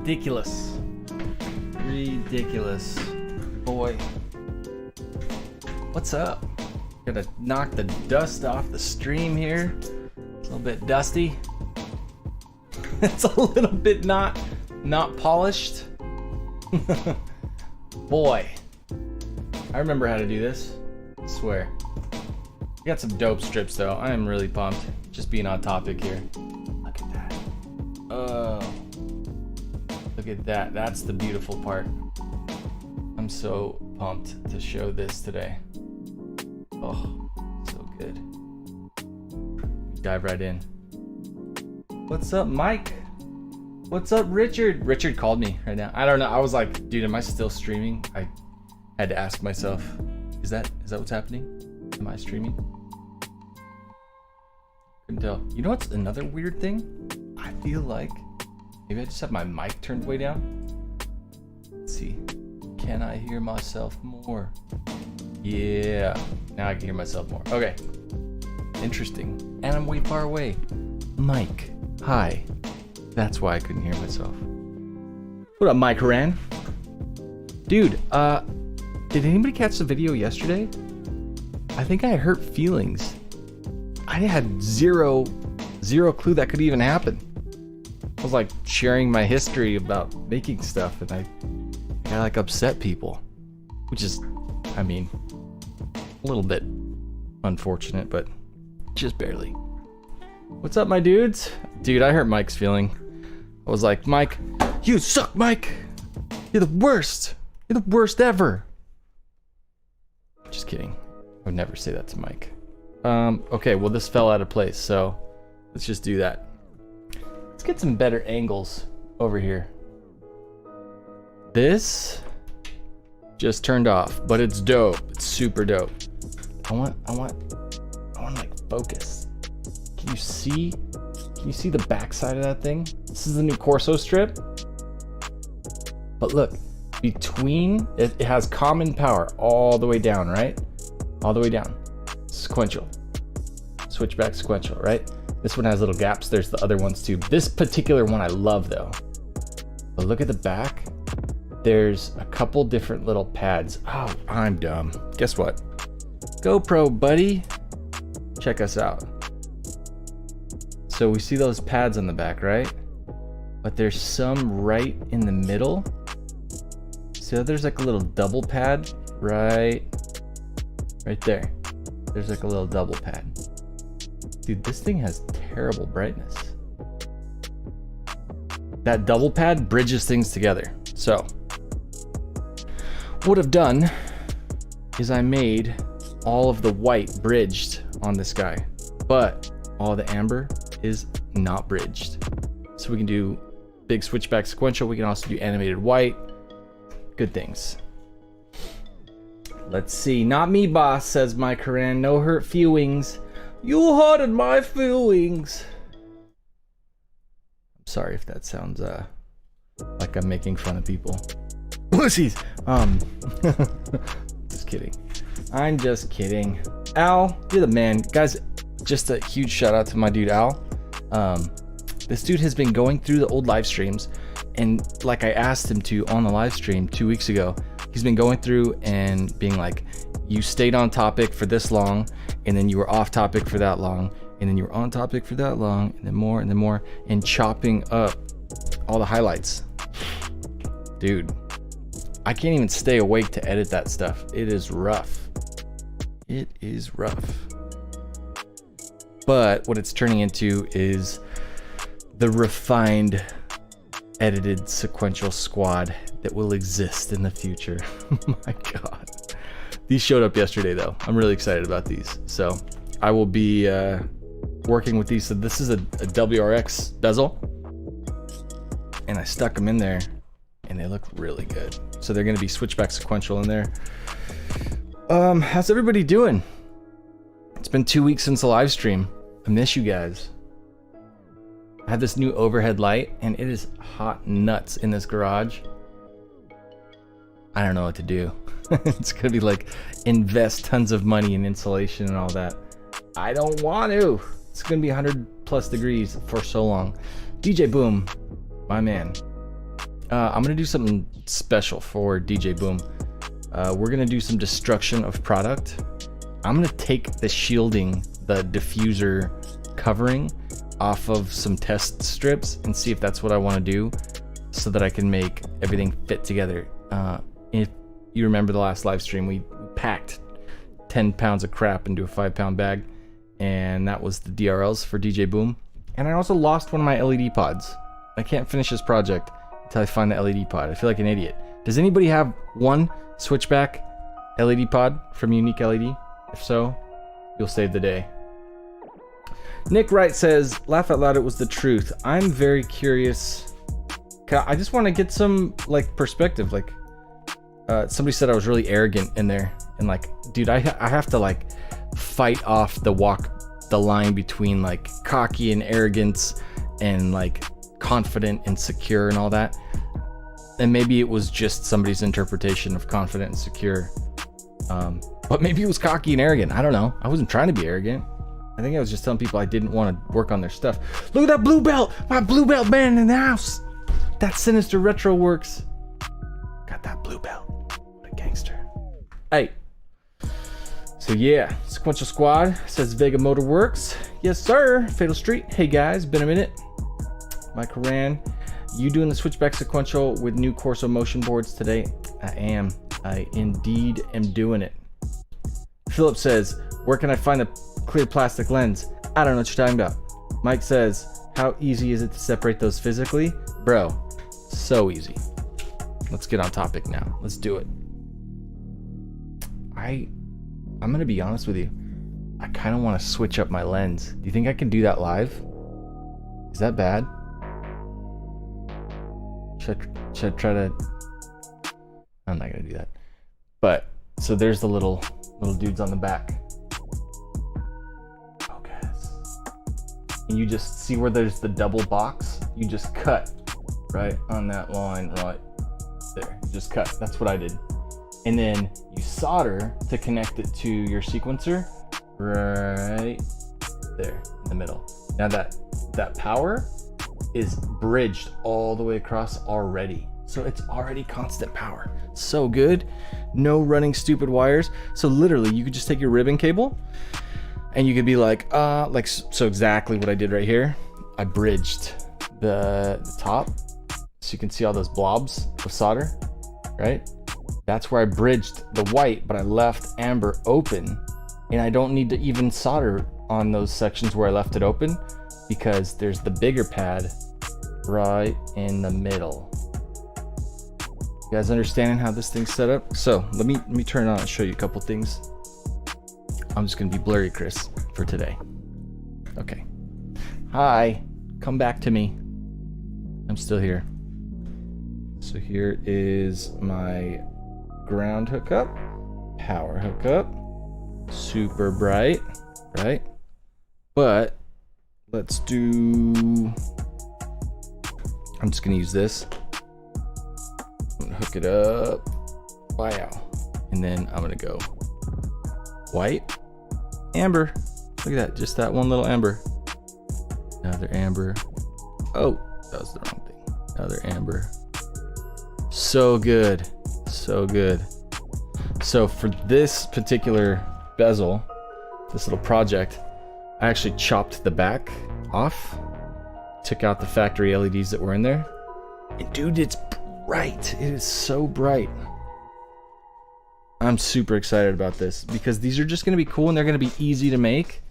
ridiculous. Ridiculous. Boy. What's up? Gonna knock the dust off the stream here. It's a little bit dusty. It's a little bit not polished. Boy. I remember how to do this. I swear. We got some dope strips though. I am really pumped. Just being on topic here. Look at that. Oh. Look at that. That's the beautiful part. I'm so pumped to show this today. Oh, so good. Dive right in. What's up, Mike? What's up, Richard? Richard called me right now. I don't know. I was like, dude, am I still streaming? I had to ask myself, is that what's happening? Am I streaming? Couldn't tell. You know what's another weird thing? I feel like maybe I just have my mic turned way down. Let's see. Can I hear myself more? Yeah. Now I can hear myself more. Okay. Interesting. And I'm way far away. Mike. Hi. That's why I couldn't hear myself. What up, Mike Haran? Dude, did anybody catch the video yesterday? I think I hurt feelings. I had zero clue that could even happen. I was like sharing my history about making stuff and I like upset people, which is, I mean, a little bit unfortunate, but just barely. What's up, my dudes? Dude, I hurt Mike's feeling. I was like, Mike, you suck, Mike. You're the worst. You're the worst ever. Just kidding. I would never say that to Mike. Okay, well, this fell out of place, so let's just do that. Let's get some better angles over here. This just turned off, but it's dope. It's super dope. I want like focus. Can you see the backside of that thing? This is the new Corso strip. But look, between it has common power all the way down, right? All the way down. Sequential. Switchback sequential, right? This one has little gaps. There's the other ones too. This particular one I love though. But look at the back. There's a couple different little pads. Oh, I'm dumb. Guess what? GoPro, buddy. Check us out. So we see those pads on the back, right? But there's some right in the middle. So there's like a little double pad right there. There's like a little double pad. Dude, this thing has terrible brightness. That double pad bridges things together. So what I've done is I made all of the white bridged on this guy, but all the amber is not bridged. So we can do big switchback sequential. We can also do animated white. Good things. Let's see. Not me, boss, says my Koran. No hurt feelings. You hurted my feelings. I'm sorry if that sounds like I'm making fun of people. Pussies. Just kidding. I'm just kidding. Al, you're the man. Guys, just a huge shout out to my dude Al. This dude has been going through the old live streams, and like I asked him to on the live stream 2 weeks ago, he's been going through and being like, you stayed on topic for this long, and then you were off topic for that long, and then you were on topic for that long, and then more, and chopping up all the highlights. Dude, I can't even stay awake to edit that stuff. It is rough. It is rough. But what it's turning into is the refined, edited sequential squad that will exist in the future. My God. These showed up yesterday though. I'm really excited about these. So I will be working with these. So this is a WRX bezel, and I stuck them in there and they look really good. So they're gonna be switchback sequential in there. How's everybody doing? It's been 2 weeks since the live stream. I miss you guys. I have this new overhead light and it is hot nuts in this garage. I don't know what to do. It's gonna be like invest tons of money in insulation and all that. I don't want to. It's gonna be 100+ degrees for so long. DJ Boom, my man. I'm gonna do something special for DJ Boom. We're gonna do some destruction of product. I'm gonna take the shielding, the diffuser covering off of some test strips and see if that's what I want to do, so that I can make everything fit together. If you remember the last live stream, we packed 10 pounds of crap into a 5-pound bag, and that was the DRLs for DJ Boom. And I also lost one of my LED pods. I can't finish this project until I find the LED pod. I feel like an idiot. Does anybody have one switchback LED pod from Unique LED? If so, you'll save the day. Nick Wright says, laugh out loud, it was the truth. I'm very curious. I just want to get some like perspective. Like somebody said I was really arrogant in there, and like, dude, I have to like fight off the line between like cocky and arrogance and like confident and secure and all that. And maybe it was just somebody's interpretation of confident and secure, but maybe it was cocky and arrogant. I don't know. I wasn't trying to be arrogant. I think I was just telling people I didn't want to work on their stuff. Look at that blue belt, my blue belt band in the house. That Sinister Retro works. Got that blue belt. What a gangster. Hey. So yeah, Sequential Squad says Vega Motor Works. Yes, sir. Fatal Street. Hey guys, been a minute. Mike Horan, you doing the switchback sequential with new Corso motion boards today? I am. I indeed am doing it. Philip says, where can I find a clear plastic lens? I don't know what you're talking about. Mike says, how easy is it to separate those physically? Bro, so easy. Let's get on topic now. Let's do it. I'm gonna be honest with you. I kind of want to switch up my lens. Do you think I can do that live? Is that bad? Should I try to? I'm not gonna do that. But so there's the little dudes on the back. Focus. And you just see where there's the double box. You just cut right on that line right there. You just cut. That's what I did. And then you solder to connect it to your sequencer right there in the middle. Now that power is bridged all the way across already. So it's already constant power. So good. No running stupid wires. So literally you could just take your ribbon cable and you could be like so exactly what I did right here. I bridged the top so you can see all those blobs of solder, right? That's where I bridged the white, but I left amber open, and I don't need to even solder on those sections where I left it open because there's the bigger pad right in the middle. You guys understanding how this thing's set up? So let me turn it on and show you a couple things. I'm just gonna be blurry, Chris, for today. Okay. Hi, come back to me. I'm still here. So here is my ground hookup, power hookup, super bright, right? But let's do, I'm just gonna use this. I'm gonna hook it up, wow. And then I'm gonna go white, amber. Look at that, just that one little amber. Another amber. Oh, that was the wrong thing. Another amber. So good. So good. So for this particular bezel, this little project, I actually chopped the back off, took out the factory LEDs that were in there, and dude, it's bright. It is so bright. I'm super excited about this because these are just going to be cool and they're going to be easy to make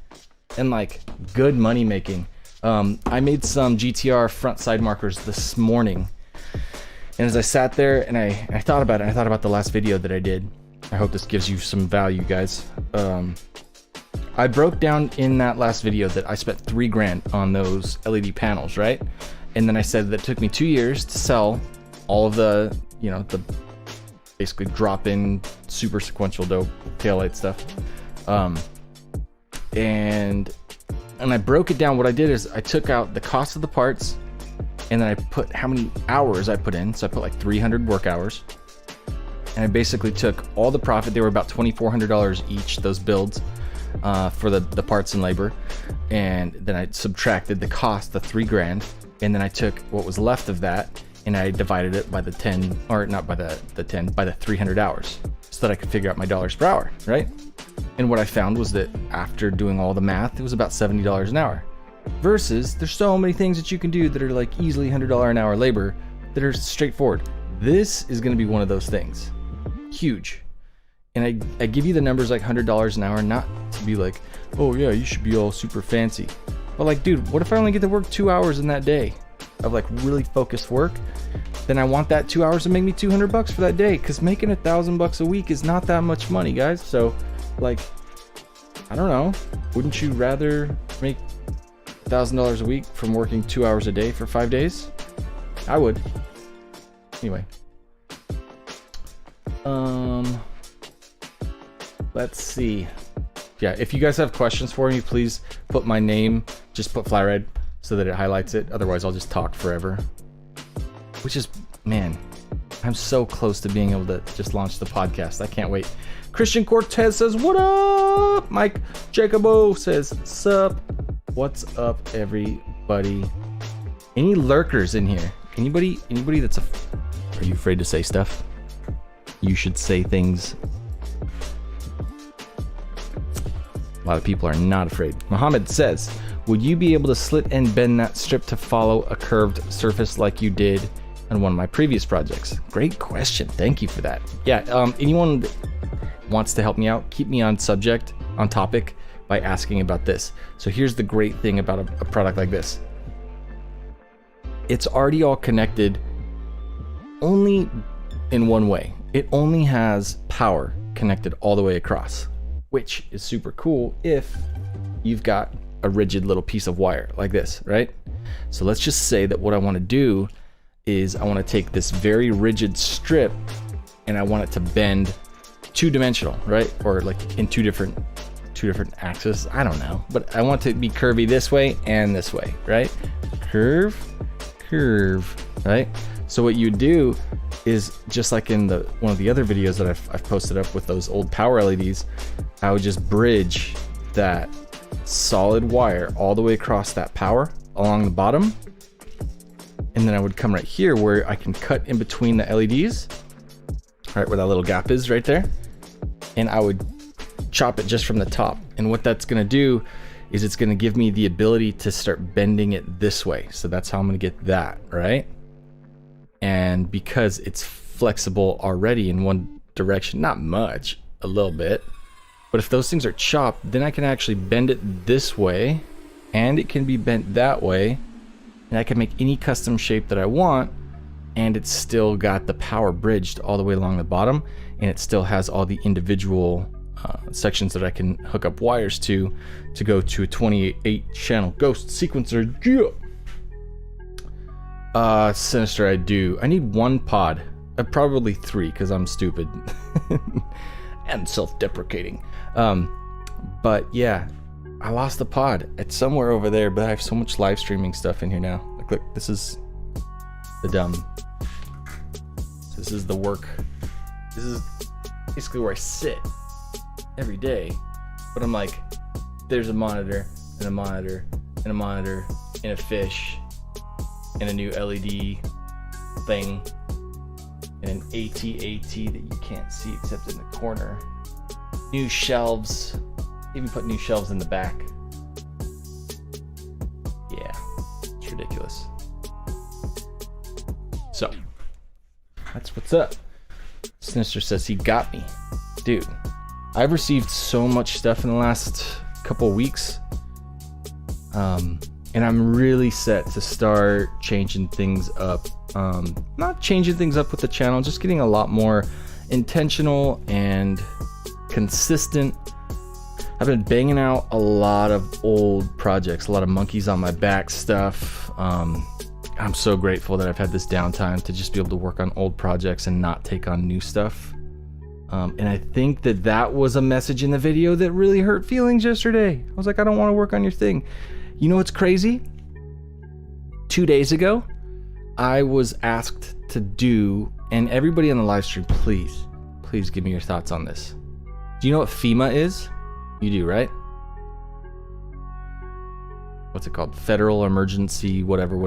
and like good money making. I made some GTR front side markers this morning. And as I sat there and I thought about it, I thought about the last video that I did. I hope this gives you some value, guys. I broke down in that last video that I spent $3,000 on those LED panels, right? And then I said that it took me 2 years to sell all of the, you know, the basically drop-in super sequential dope taillight stuff. And I broke it down. What I did is I took out the cost of the parts, and then I put how many hours I put in. So I put like 300 work hours. And I basically took all the profit. They were about $2,400 each, those builds, for the parts and labor. And then I subtracted the cost, the $3,000. And then I took what was left of that and I divided it by the 10, or not by the 10, by the 300 hours, so that I could figure out my dollars per hour, right? And what I found was that after doing all the math, it was about $70 an hour. Versus, there's so many things that you can do that are like easily $100 an hour labor that are straightforward. This is going to be one of those things. Huge. And I give you the numbers like $100 an hour, not to be like, oh yeah, you should be all super fancy. But like, dude, what if I only get to work 2 hours in that day of like really focused work? Then I want that 2 hours to make me $200 for that day, because making $1,000 a week is not that much money, guys. So like, I don't know, wouldn't you rather make $1,000 a week from working 2 hours a day for 5 days? I would. Anyway. Let's see. Yeah, if you guys have questions for me, please put my name, just put fly red so that it highlights it. Otherwise, I'll just talk forever. Which is, man, I'm so close to being able to just launch the podcast. I can't wait. Christian Cortez says, what up? Mike Jacobo says, sup? What's up, everybody? Any lurkers in here? Anybody that's are you afraid to say stuff? You should say things. A lot of people are not afraid. Mohammed says, would you be able to slit and bend that strip to follow a curved surface like you did on one of my previous projects? Great question. Thank you for that. Yeah, anyone that wants to help me out, keep me on topic by asking about this. So here's the great thing about a product like this. It's already all connected only in one way. It only has power connected all the way across, which is super cool if you've got a rigid little piece of wire like this, right? So let's just say that what I want to do is I want to take this very rigid strip and I want it to bend two-dimensional, right? Or like in two different axes. I don't know, but I want it to be curvy this way and this way, right? Curve, right? So what you do is, just like in one of the other videos that I've posted up with those old power LEDs, I would just bridge that solid wire all the way across that power along the bottom, and then I would come right here where I can cut in between the LEDs, right where that little gap is right there, and I would chop it just from the top. And what that's gonna do is it's gonna give me the ability to start bending it this way. So that's how I'm gonna get that, right? And because it's flexible already in one direction, not much, a little bit, but if those things are chopped, then I can actually bend it this way, and it can be bent that way, and I can make any custom shape that I want, and it's still got the power bridged all the way along the bottom, and it still has all the individual sections that I can hook up wires to go to a 28 channel ghost sequencer. Yeah. Sinister, I do. I need one pod. Probably 3 because I'm stupid and self-deprecating. But yeah, I lost the pod. It's somewhere over there, but I have so much live streaming stuff in here now. Like, look, this is the dumb. This is the work. This is basically where I sit every day. But I'm like, there's a monitor and a monitor and a monitor and a fish and a new LED thing and an AT-AT that you can't see except in the corner. New shelves. Even put new shelves in the back. Yeah, it's ridiculous. So, that's what's up. Sinister says he got me. Dude, I've received so much stuff in the last couple weeks. And I'm really set to start changing things up. Not changing things up with the channel, just getting a lot more intentional and consistent. I've been banging out a lot of old projects, a lot of monkeys on my back stuff. I'm so grateful that I've had this downtime to just be able to work on old projects and not take on new stuff. And I think that was a message in the video that really hurt feelings yesterday. I was like, I don't want to work on your thing. You know what's crazy? 2 days ago, I was asked to do, and everybody on the live stream, please give me your thoughts on this. Do you know what FEMA is? You do, right? What's it called? Federal Emergency, whatever.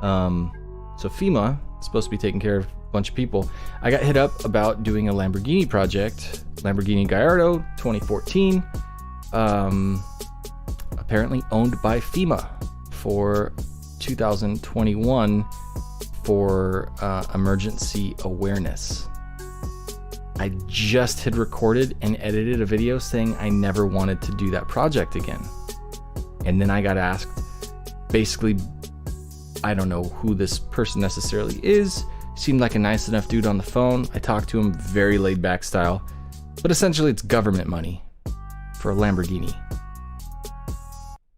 So FEMA It's supposed to be taking care of a bunch of people. I got hit up about doing a Lamborghini project, Lamborghini Gallardo 2014, apparently owned by FEMA for 2021 for emergency awareness. I just had recorded and edited a video saying I never wanted to do that project again. And then I got asked, basically, I don't know who this person necessarily is. Seemed like a nice enough dude on the phone. I talked to him very laid back style, but essentially it's government money for a Lamborghini.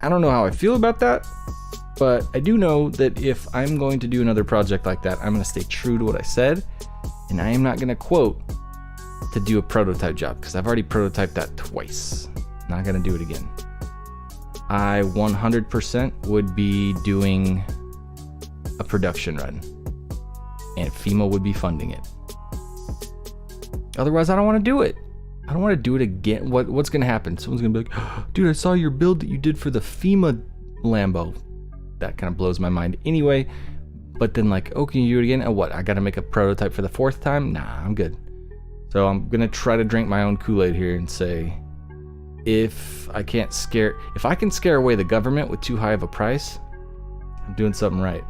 I don't know how I feel about that, but I do know that if I'm going to do another project like that, I'm going to stay true to what I said, and I am not going to quote to do a prototype job because I've already prototyped that twice. Not going to do it again. I 100% would be doing a production run, and FEMA would be funding it. Otherwise, I don't want to do it. I don't want to do it again. What's going to happen? Someone's going to be like, oh, dude, I saw your build that you did for the FEMA Lambo. That kind of blows my mind anyway. But then like, oh, can you do it again? And what? I got to make a prototype for the 4th time? Nah, I'm good. So I'm going to try to drink my own Kool-Aid here and say, if I can scare away the government with too high of a price, I'm doing something right.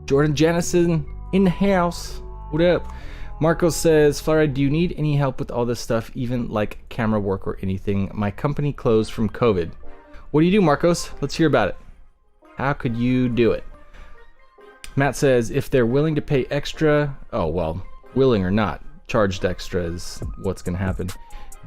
Jordan Jennison in the house. What up? Marco says, Flyride, do you need any help with all this stuff, even like camera work or anything? My company closed from COVID. What do you do, Marcos? Let's hear about it. How could you do it? Matt says, if they're willing to pay extra, oh, well, willing or not, charged extra is what's going to happen.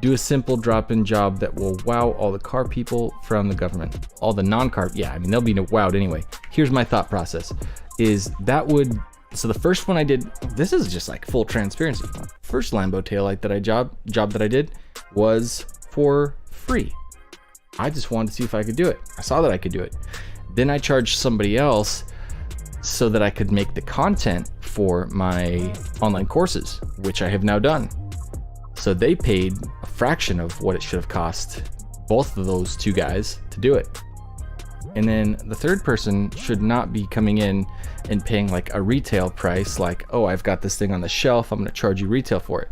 Do a simple drop-in job that will wow all the car people from the government. All the non-car, yeah, I mean, they'll be wowed anyway. Here's my thought process, is that would, so the first one I did, this is just like full transparency. First Lambo taillight that I job that I did was for free. I just wanted to see if I could do it. I saw that I could do it. Then I charged somebody else so that I could make the content for my online courses, which I have now done. So they paid a fraction of what it should have cost both of those two guys to do it. And then the third person should not be coming in and paying like a retail price, like, oh, I've got this thing on the shelf, I'm going to charge you retail for it,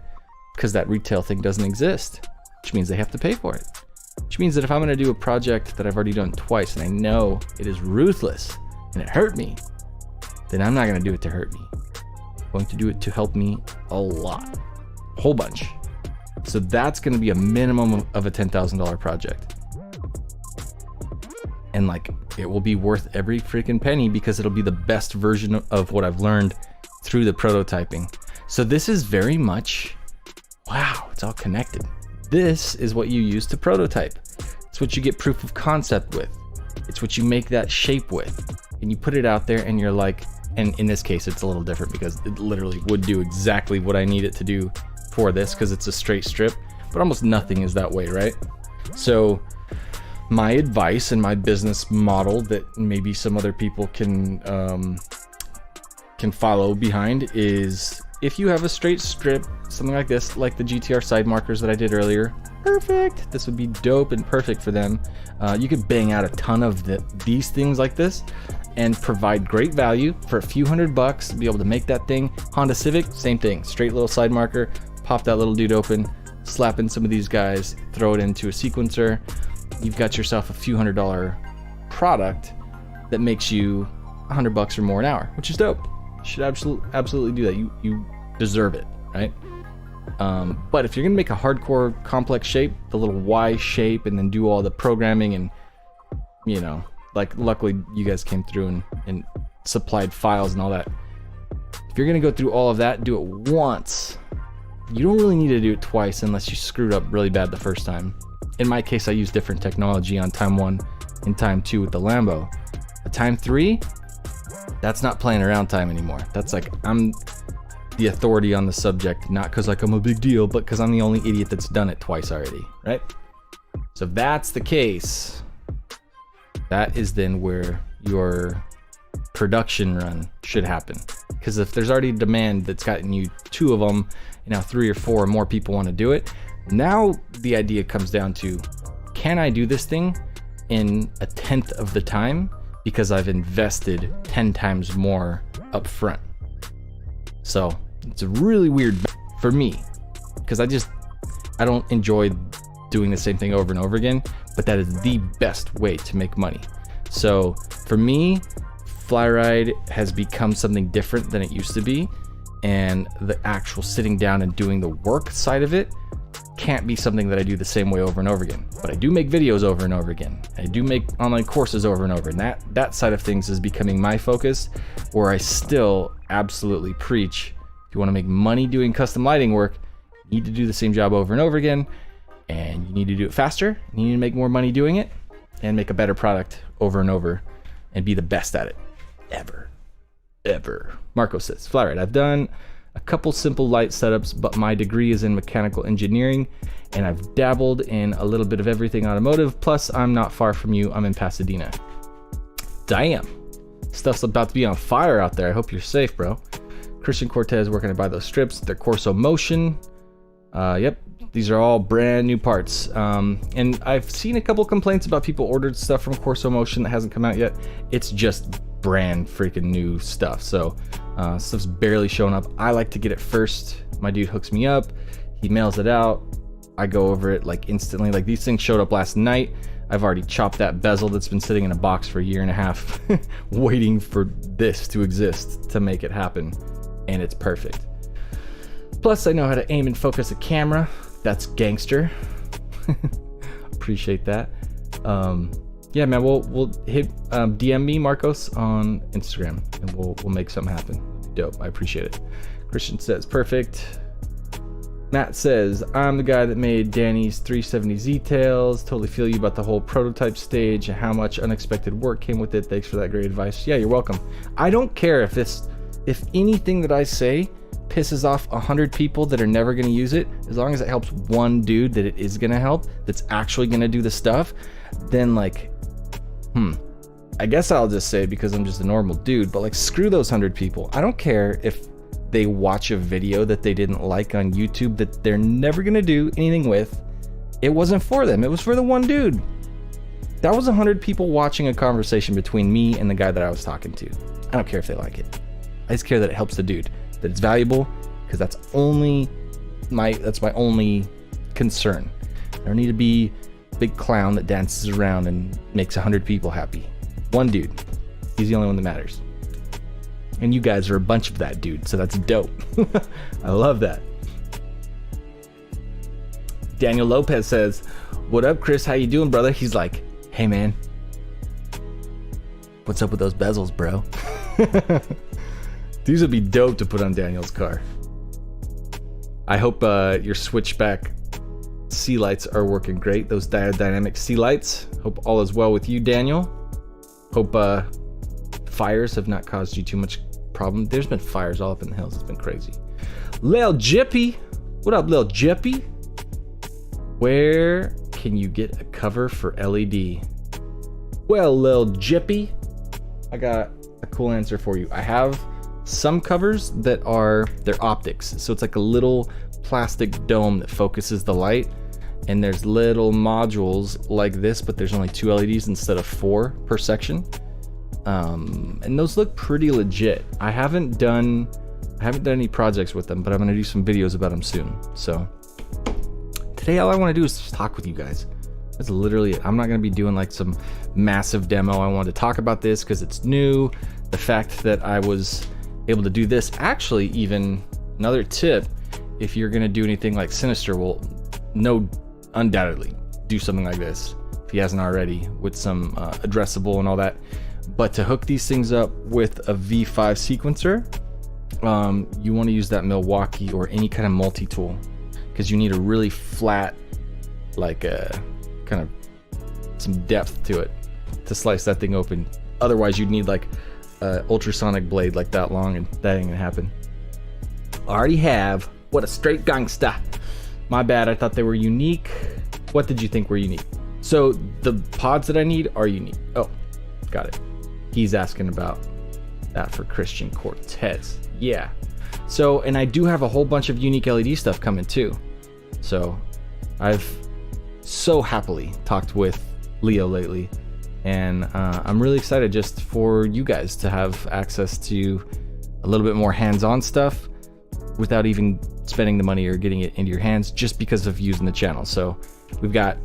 because that retail thing doesn't exist, which means they have to pay for it. Which means that if I'm going to do a project that I've already done twice and I know it is ruthless and it hurt me, then I'm not going to do it to hurt me. I'm going to do it to help me a lot, a whole bunch. So that's going to be a minimum of a $10,000 project. And like, it will be worth every freaking penny because it'll be the best version of what I've learned through the prototyping. So this is very much, wow, it's all connected. This is what you use to prototype. It's what you get proof of concept with. It's what you make that shape with. And you put it out there and you're like, and in this case, it's a little different because it literally would do exactly what I need it to do for this because it's a straight strip, but almost nothing is that way, right? So my advice and my business model that maybe some other people can follow behind is, if you have a straight strip, something like this, like the GTR side markers that I did earlier, perfect. This would be dope and perfect for them. You could bang out a ton of these things like this and provide great value for a few $100, be able to make that thing. Honda Civic, same thing, straight little side marker, pop that little dude open, slap in some of these guys, throw it into a sequencer. You've got yourself a few $100 product that makes you $100 or more an hour, which is dope. You should absolutely do that. You deserve it, right? But if you're gonna make a hardcore complex shape, the little Y shape, and then do all the programming and, you know, like luckily you guys came through and supplied files and all that. If you're gonna go through all of that, do it once. You don't really need to do it twice unless you screwed up really bad the first time. In my case, I used different technology on time 1 and time 2 with the Lambo. But time 3, that's not playing around time anymore. That's like, I'm the authority on the subject, not because like I'm a big deal, but because I'm the only idiot that's done it twice already, right? So if that's the case, that is then where your production run should happen. Because if there's already demand that's gotten you 2 of them, and now 3 or 4 or more people want to do it, now the idea comes down to, can I do this thing in 1/10 of the time because I've invested 10 times more up front. So it's a really weird for me, because I don't enjoy doing the same thing over and over again, but that is the best way to make money. So for me, Flyride has become something different than it used to be, and the actual sitting down and doing the work side of it can't be something that I do the same way over and over again. But I do make videos over and over again. I do make online courses over and over, and that side of things is becoming my focus, where I still absolutely preach, if you want to make money doing custom lighting work, you need to do the same job over and over again, and you need to do it faster, and you need to make more money doing it, and make a better product over and over, and be the best at it ever. Marco says, Flyride, I've done a couple simple light setups, but my degree is in mechanical engineering, and I've dabbled in a little bit of everything automotive. Plus, I'm not far from you. I'm in Pasadena. Damn, stuff's about to be on fire out there. I hope you're safe, bro. Christian Cortez working to buy those strips. They're Corso Motion. Yep, these are all brand new parts. And I've seen a couple complaints about people ordered stuff from Corso Motion that hasn't come out yet. It's just brand freaking new stuff. So stuff's barely showing up. I like to get it first. My dude hooks me up. He mails it out. I go over it like instantly. Like these things showed up last night. I've already chopped that bezel that's been sitting in a box for a year and a half waiting for this to exist to make it happen. And it's perfect. Plus I know how to aim and focus a camera. That's gangster. Appreciate that. Yeah, man, we'll hit DM me, Marcos, on Instagram, and we'll make something happen. Dope, I appreciate it. Christian says, perfect. Matt says, I'm the guy that made Danny's 370Z tails. Totally feel you about the whole prototype stage and how much unexpected work came with it. Thanks for that great advice. Yeah, you're welcome. I don't care if anything that I say pisses off 100 people that are never going to use it, as long as it helps one dude that it is going to help, that's actually going to do the stuff, then like, I guess I'll just say it because I'm just a normal dude, but like screw those 100 people. I don't care if they watch a video that they didn't like on YouTube that they're never going to do anything with. It wasn't for them. It was for the one dude. That was 100 people watching a conversation between me and the guy that I was talking to. I don't care if they like it. I just care that it helps the dude, that it's valuable, because that's my only concern. I don't need to be a big clown that dances around and makes 100 people happy. One dude, he's the only one that matters. And you guys are a bunch of that dude, so that's dope. I love that. Daniel Lopez says, what up, Chris? How you doing, brother? He's like, hey, man. What's up with those bezels, bro? These would be dope to put on Daniel's car. I hope your switchback sea lights are working great. Those dynamic sea lights. Hope all is well with you, Daniel. Hope fires have not caused you too much problem. There's been fires all up in the hills. It's been crazy. Lil Jippy. What up, Lil Jippy? Where can you get a cover for LED? Well, Lil Jippy, I got a cool answer for you. I have some covers that they're optics. So it's like a little plastic dome that focuses the light. And there's little modules like this, but there's only 2 LEDs instead of 4 per section. And those look pretty legit. I haven't done any projects with them, but I'm gonna do some videos about them soon. So today all I want to do is just talk with you guys. That's literally it. I'm not gonna be doing like some massive demo. I wanted to talk about this because it's new. The fact that I was able to do this, actually, even another tip, if you're gonna do anything like Sinister, well, undoubtedly do something like this if he hasn't already, with some addressable and all that. But to hook these things up with a V5 sequencer, you want to use that Milwaukee or any kind of multi-tool, because you need a really flat, like kind of some depth to it to slice that thing open. Otherwise you'd need like a ultrasonic blade like that long, and that ain't gonna happen. Already have. What a straight gangsta. My bad, I thought they were unique. What did you think were unique? So the pods that I need are unique. Oh, got it. He's asking about that for Christian Cortez. Yeah. So, and I do have a whole bunch of unique LED stuff coming too. So I've so happily talked with Leo lately, and I'm really excited just for you guys to have access to a little bit more hands-on stuff without even spending the money or getting it into your hands, just because of using the channel. So we've got,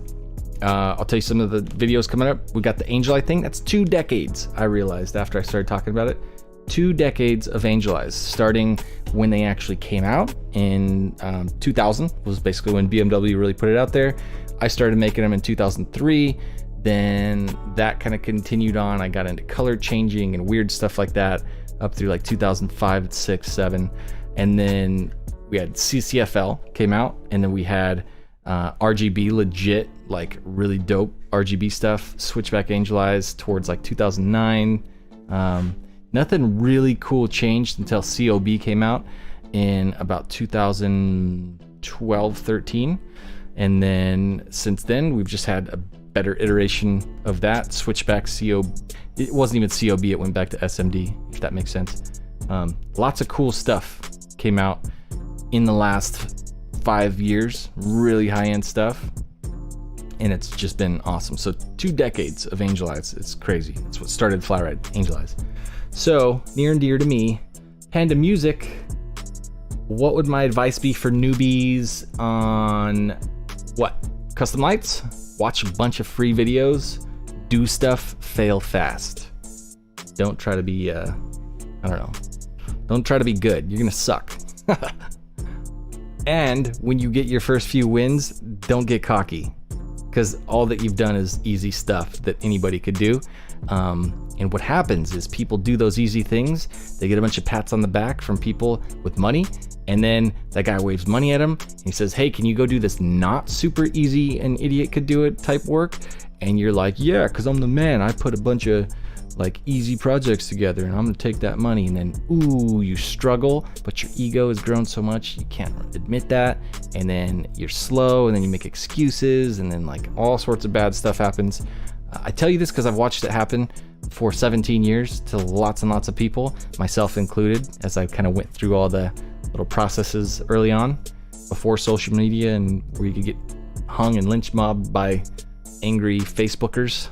I'll tell you some of the videos coming up. We got the Angel Eye thing. That's 2 decades, I realized after I started talking about it. 2 decades of Angel Eyes, starting when they actually came out in 2000 was basically when BMW really put it out there. I started making them in 2003. Then that kind of continued on. I got into color changing and weird stuff like that up through like 2005, 6, 7. And then we had CCFL came out, and then we had RGB, legit, like really dope RGB stuff, Switchback Angel Eyes towards like 2009. Nothing really cool changed until COB came out in about 2012, 13. And then since then, we've just had a better iteration of that. Switchback COB, it wasn't even COB, it went back to SMD, if that makes sense. Lots of cool stuff came out in the last 5 years, really high-end stuff. And it's just been awesome. So 2 decades of Angel Eyes, it's crazy. It's what started Flyride, Angel Eyes. So, near and dear to me, Panda Music, what would my advice be for newbies on what? Custom lights? Watch a bunch of free videos, do stuff, fail fast. Don't try to be, I don't know. Don't try to be good, you're gonna suck. And when you get your first few wins, don't get cocky, because all that you've done is easy stuff that anybody could do. And what happens is people do those easy things, they get a bunch of pats on the back from people with money, and then that guy waves money at him, and he says, hey, can you go do this not super easy, an idiot could do it type work? And you're like, yeah, because I'm the man, I put a bunch of like easy projects together and I'm gonna take that money. And then, ooh, you struggle, but your ego has grown so much you can't admit that, and then you're slow, and then you make excuses, and then like all sorts of bad stuff happens. I tell you this because I've watched it happen for 17 years to lots and lots of people, myself included, as I kind of went through all the little processes early on before social media and where you could get hung and lynch mobbed by angry Facebookers.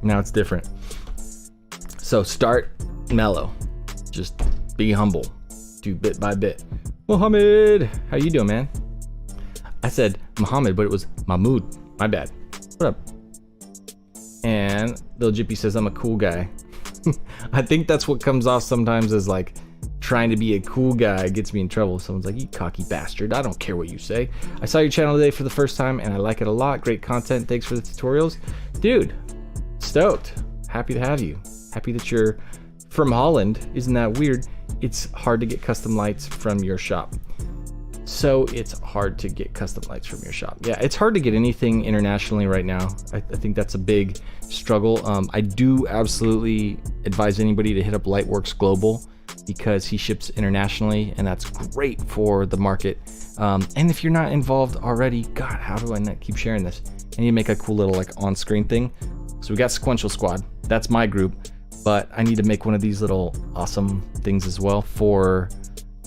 Now it's different. So start mellow, just be humble, do bit by bit. Mohammed, how you doing, man? I said Muhammad, but it was Mahmoud, my bad. What up? And Lil Jippy says I'm a cool guy. I think that's what comes off sometimes as like trying to be a cool guy gets me in trouble. Someone's like, you cocky bastard, I don't care what you say. I saw your channel today for the first time and I like it a lot. Great content, thanks for the tutorials. Dude, stoked, happy to have you. Happy that you're from Holland. Isn't that weird? It's hard to get custom lights from your shop. So it's hard to get custom lights from your shop. Yeah, it's hard to get anything internationally right now. I think that's a big struggle. I do absolutely advise anybody to hit up Lightworks Global because he ships internationally, and that's great for the market. And if you're not involved already, God, how do I not keep sharing this? I need to make a cool little like on-screen thing. So we got Sequential Squad. That's my group, but I need to make one of these little awesome things as well for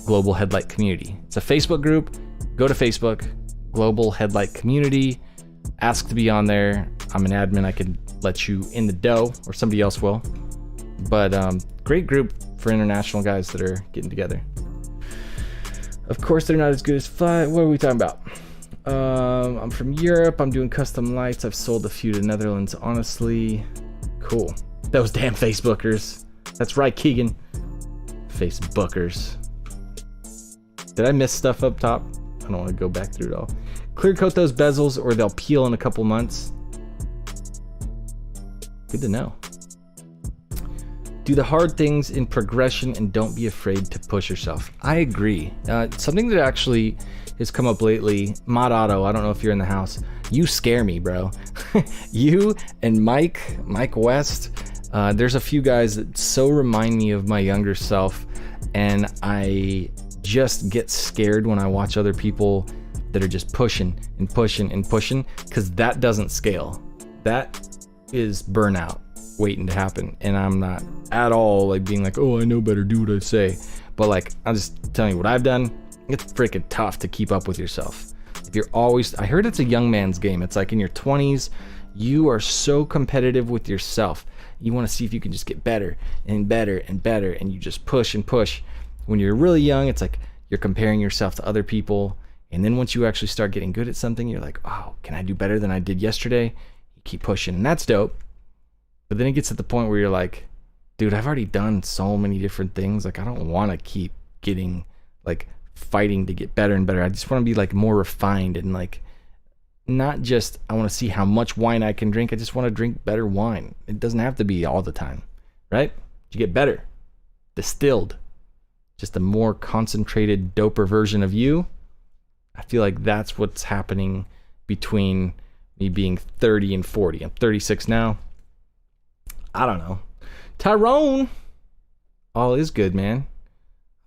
Global Headlight Community. It's a Facebook group. Go to Facebook, Global Headlight Community, ask to be on there. I'm an admin, I can let you in the dough, or somebody else will. But great group for international guys that are getting together. Of course they're not as good as Fly. What are we talking about? I'm from Europe, I'm doing custom lights. I've sold a few to Netherlands, honestly. Cool. Those damn Facebookers. That's right, Keegan. Facebookers. Did I miss stuff up top? I don't want to go back through it all. Clear coat those bezels or they'll peel in a couple months. Good to know. Do the hard things in progression and don't be afraid to push yourself. I agree. Something that actually has come up lately, Mod Auto, I don't know if you're in the house. You scare me, bro. You and Mike West, there's a few guys that so remind me of my younger self, and I just get scared when I watch other people that are just pushing and pushing and pushing, because that doesn't scale. That is burnout waiting to happen, and I'm not at all like being like, oh, I know better, do what I say. But like, I'm just telling you what I've done. It's freaking tough to keep up with yourself. If you're always, I heard it's a young man's game. It's like in your 20s, you are so competitive with yourself. You want to see if you can just get better and better and better, and you just push and push. When you're really young, it's like you're comparing yourself to other people, and then once you actually start getting good at something, you're like, oh, can I do better than I did yesterday? You keep pushing, and that's dope. But then it gets to the point where you're like, dude, I've already done so many different things. Like, I don't want to keep getting, like, fighting to get better and better. I just want to be, like, more refined and, like, not just, I want to see how much wine I can drink. I just want to drink better wine. It doesn't have to be all the time, right? You get better. Distilled. Just a more concentrated, doper version of you. I feel like that's what's happening between me being 30 and 40. I'm 36 now. I don't know. Tyrone! All is good, man.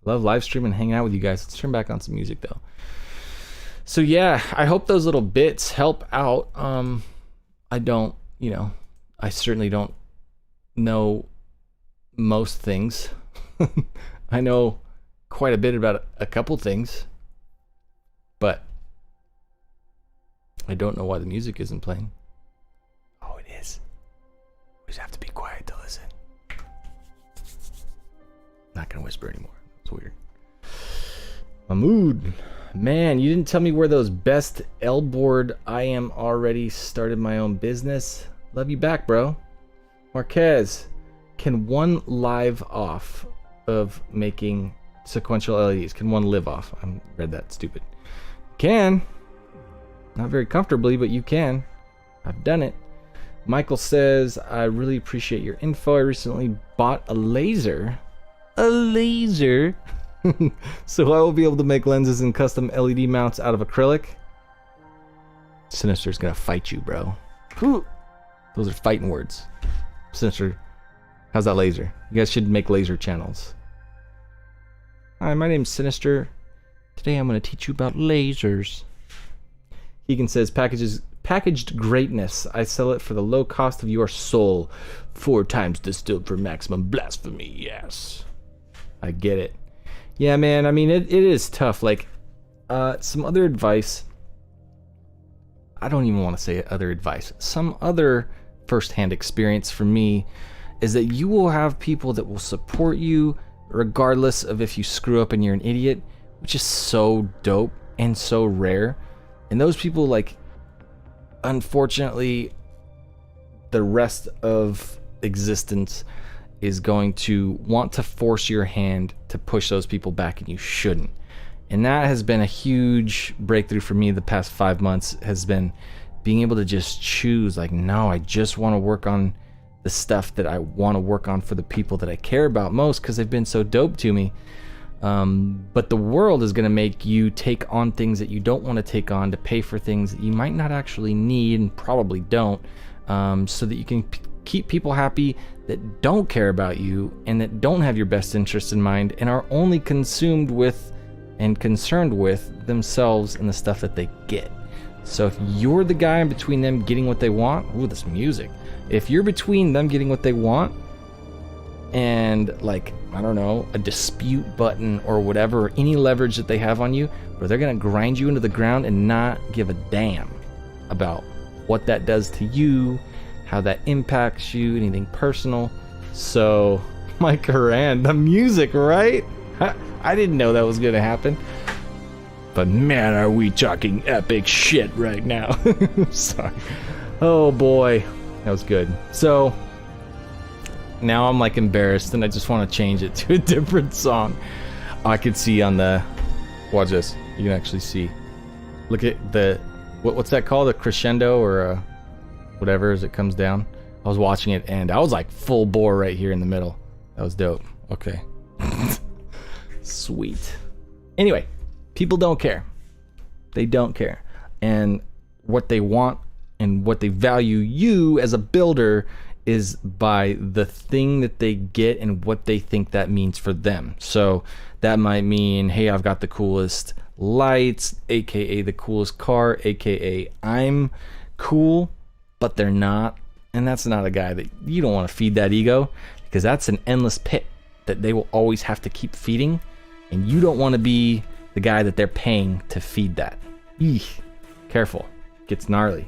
Love live streaming and hanging out with you guys. Let's turn back on some music, though. So yeah, I hope those little bits help out. I don't, I certainly don't know most things. I know quite a bit about a couple things, but I don't know why the music isn't playing. Oh, it is. We just have to be quiet to listen. Not gonna whisper anymore. It's weird. Mahmood. Man, you didn't tell me where those best L board I am already started my own business. Love you back, bro. Marquez, can one live off of making sequential LEDs? Can one live off? I read that stupid. Can. Not very comfortably, but you can. I've done it. Michael says, I really appreciate your info. I recently bought a laser. A laser? So I will be able to make lenses and custom LED mounts out of acrylic. Sinister's gonna fight you, bro. Whew. Those are fighting words. Sinister, how's that laser? You guys should make laser channels. Hi, my name's Sinister. Today I'm gonna teach you about lasers. Keegan says, packaged greatness. I sell it for the low cost of your soul. 4 times distilled for maximum blasphemy. Yes. I get it. Yeah, man, I mean, it is tough. Like, some other advice. I don't even want to say other advice. Some other firsthand experience for me is that you will have people that will support you regardless of if you screw up and you're an idiot, which is so dope and so rare. And those people, like, unfortunately, the rest of existence is going to want to force your hand to push those people back, and you shouldn't. And that has been a huge breakthrough for me the past 5 months, has been being able to just choose, like, no, I just want to work on the stuff that I want to work on for the people that I care about most, because they've been so dope to me. But the world is going to make you take on things that you don't want to take on, to pay for things that you might not actually need and probably don't, so that you can keep people happy that don't care about you and that don't have your best interest in mind and are only consumed with and concerned with themselves and the stuff that they get. So if you're the guy in between them getting what they want, ooh, this music. If you're between them getting what they want and, like, I don't know, a dispute button or whatever, or any leverage that they have on you, where they're gonna grind you into the ground and not give a damn about what that does to you, how that impacts you, anything personal. So, Mike Horan, the music, right? I didn't know that was gonna happen. But man, are we talking epic shit right now. Sorry. Oh boy, that was good. So, now I'm like embarrassed and I just want to change it to a different song. I could see on the, watch this, you can actually see. Look at the, what's that called? A crescendo or a whatever as it comes down. I was watching it and I was like full bore right here in the middle. That was dope. Okay. Sweet. Anyway, people don't care. They don't care. And what they want and what they value you as a builder is by the thing that they get and what they think that means for them. So that might mean, hey, I've got the coolest lights, aka the coolest car, aka I'm cool, but they're not. And that's not a guy that you don't want to feed that ego, because that's an endless pit that they will always have to keep feeding, and you don't want to be the guy that they're paying to feed that. Eesh. Careful, gets gnarly.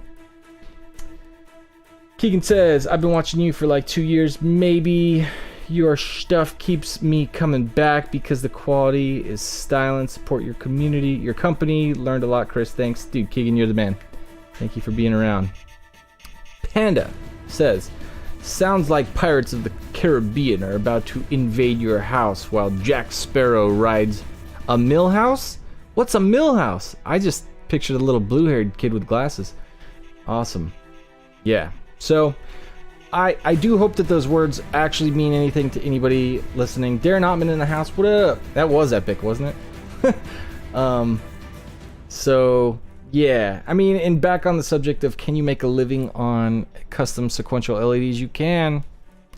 Keegan says, I've been watching you for like 2 years. Maybe your stuff keeps me coming back because the quality is styling. Support your community, your company. Learned a lot, Chris. Thanks. Dude, Keegan, you're the man. Thank you for being around. Panda says, sounds like Pirates of the Caribbean are about to invade your house while Jack Sparrow rides a mill house? What's a mill house? I just pictured a little blue-haired kid with glasses. Awesome. Yeah. So, I do hope that those words actually mean anything to anybody listening. Darren Ottman in the house. What up? That was epic, wasn't it? So, yeah. I mean, and back on the subject of can you make a living on custom sequential LEDs? You can.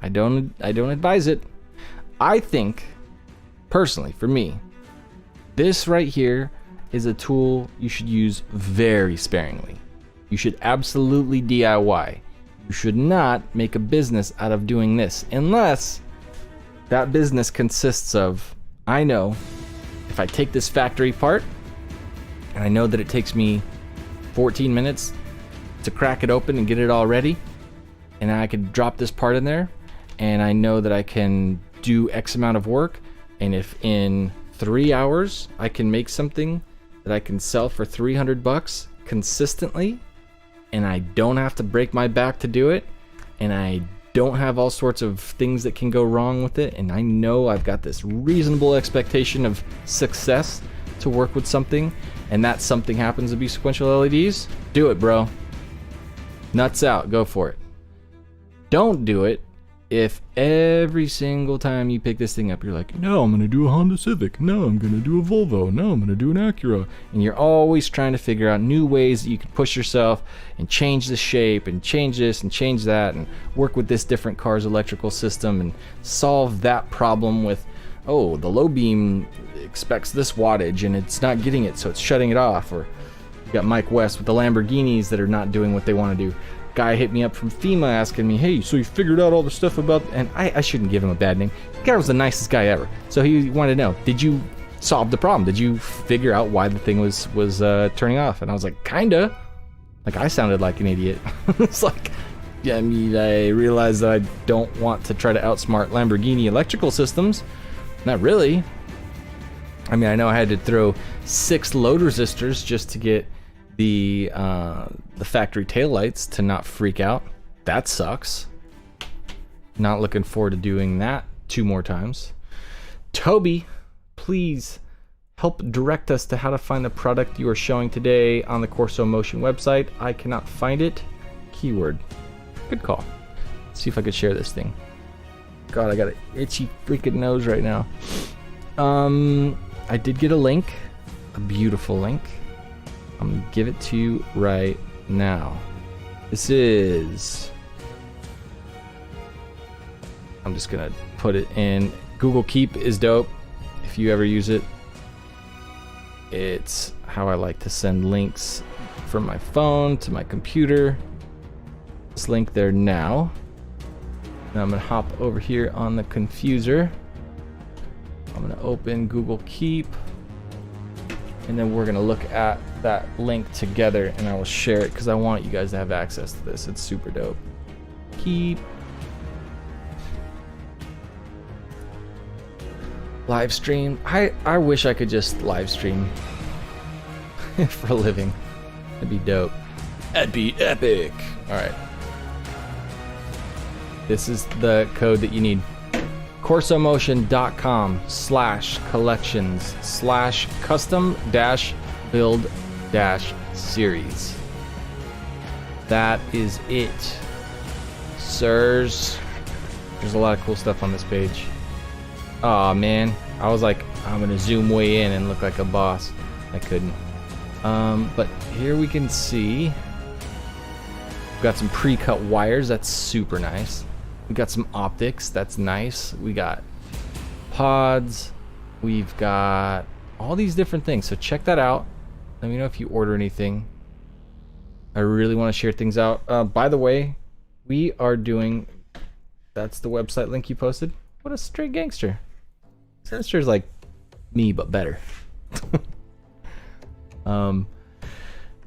I don't advise it. I think, personally, for me, this right here is a tool you should use very sparingly. You should absolutely DIY. You should not make a business out of doing this unless that business consists of, I know if I take this factory part and I know that it takes me 14 minutes to crack it open and get it all ready, and I could drop this part in there, and I know that I can do X amount of work, and if in 3 hours I can make something that I can sell for $300 consistently, and I don't have to break my back to do it, and I don't have all sorts of things that can go wrong with it, and I know I've got this reasonable expectation of success to work with something, and that something happens to be sequential LEDs, do it, bro. Nuts out, go for it. Don't do it if every single time you pick this thing up, you're like, no, I'm gonna do a Honda Civic, no, I'm gonna do a Volvo, no, I'm gonna do an Acura, and you're always trying to figure out new ways that you can push yourself and change the shape and change this and change that and work with this different car's electrical system and solve that problem with, oh, the low beam expects this wattage and it's not getting it, so it's shutting it off. Or you got Mike West with the Lamborghinis that are not doing what they want to do. Guy hit me up from FEMA asking me, hey, so you figured out all the stuff about, and I shouldn't give him a bad name. The guy was the nicest guy ever. So he wanted to know, did you solve the problem? Did you figure out why the thing was turning off? And I was like, kinda. Like, I sounded like an idiot. It's like, yeah, I mean, I realized that I don't want to try to outsmart Lamborghini electrical systems. Not really. I mean, I know I had to throw 6 load resistors just to get the factory taillights to not freak out. That sucks. Not looking forward to doing that 2 more times. Toby, please help direct us to how to find the product you are showing today on the Corso Motion website. I cannot find it. Keyword. Good call. Let's see if I could share this thing. God, I got an itchy freaking nose right now. I did get a link, a beautiful link. I'm gonna give it to you right now. This is, I'm just gonna put it in. Google Keep is dope. If you ever use it, it's how I like to send links from my phone to my computer. This link there now. Now I'm gonna hop over here on the confuser. I'm gonna open Google Keep, and then we're gonna look at that link together, and I will share it because I want you guys to have access to this. It's super dope. Keep. Live stream. I wish I could just live stream for a living. That'd be dope. That'd be epic. All right. This is the code that you need. corsomotion.com/collections/custom-build-series. That is it, sirs. There's a lot of cool stuff on this page. Aw, man. I was like, I'm gonna zoom way in and look like a boss. I couldn't. But here we can see we've got some pre-cut wires. That's super nice. We got some optics. That's nice. We got pods. We've got all these different things. So check that out. Let me know if you order anything. I really want to share things out. By the way, we are doing... That's the website link you posted. What a straight gangster. Sinister's like me, but better.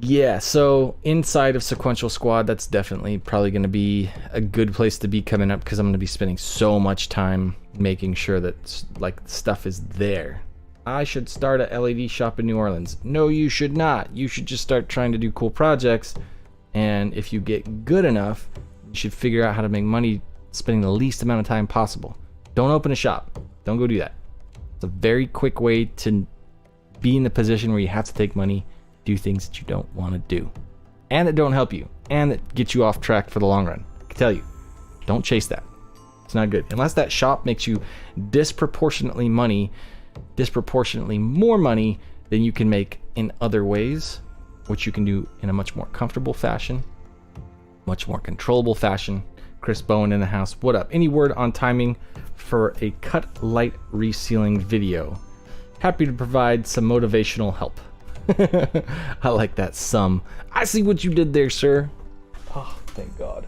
Yeah, so inside of Sequential Squad, that's definitely probably going to be a good place to be coming up, because I'm going to be spending so much time making sure that like stuff is there. I should start a LED shop in New Orleans. No, you should not. You should just start trying to do cool projects, and if you get good enough, you should figure out how to make money spending the least amount of time possible. Don't open a shop. Don't go do that. It's a very quick way to be in the position where you have to take money, do things that you don't want to do, and that don't help you, and that get you off track for the long run. I can tell you, don't chase that. It's not good. Unless that shop makes you disproportionately more money than you can make in other ways, which you can do in a much more comfortable fashion, much more controllable fashion. Chris Bowen in the house. What up? Any word on timing for a cut light resealing video? Happy to provide some motivational help. I like that some. I see what you did there, sir. Oh, thank God.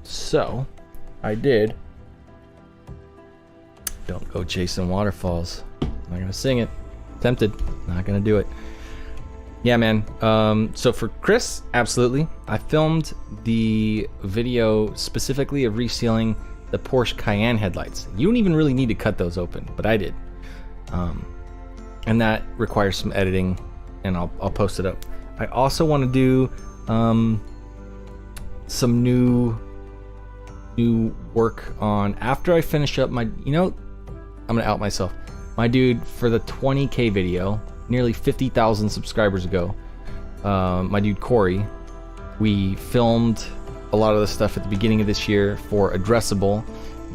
So I did. Don't go chasing waterfalls. I'm not gonna sing it. Tempted. Not gonna do it. Yeah, man. So for Chris, absolutely. I filmed the video specifically of resealing the Porsche Cayenne headlights. You don't even really need to cut those open, but I did. And that requires some editing, and I'll post it up. I also want to do some new work on, after I finish up my, I'm gonna out myself. My dude, for the 20K video, nearly 50,000 subscribers ago, my dude Corey, we filmed a lot of the stuff at the beginning of this year for Addressable,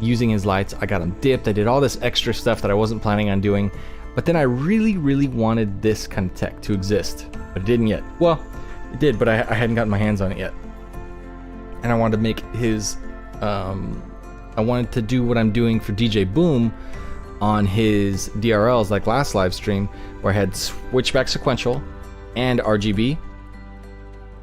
using his lights. I got them dipped. I did all this extra stuff that I wasn't planning on doing, but then I really, really wanted this kind of tech to exist, but it didn't yet. Well, it did, but I hadn't gotten my hands on it yet. And I wanted to make his, I wanted to do what I'm doing for DJ Boom on his DRLs, like last live stream, where I had switchback sequential and RGB.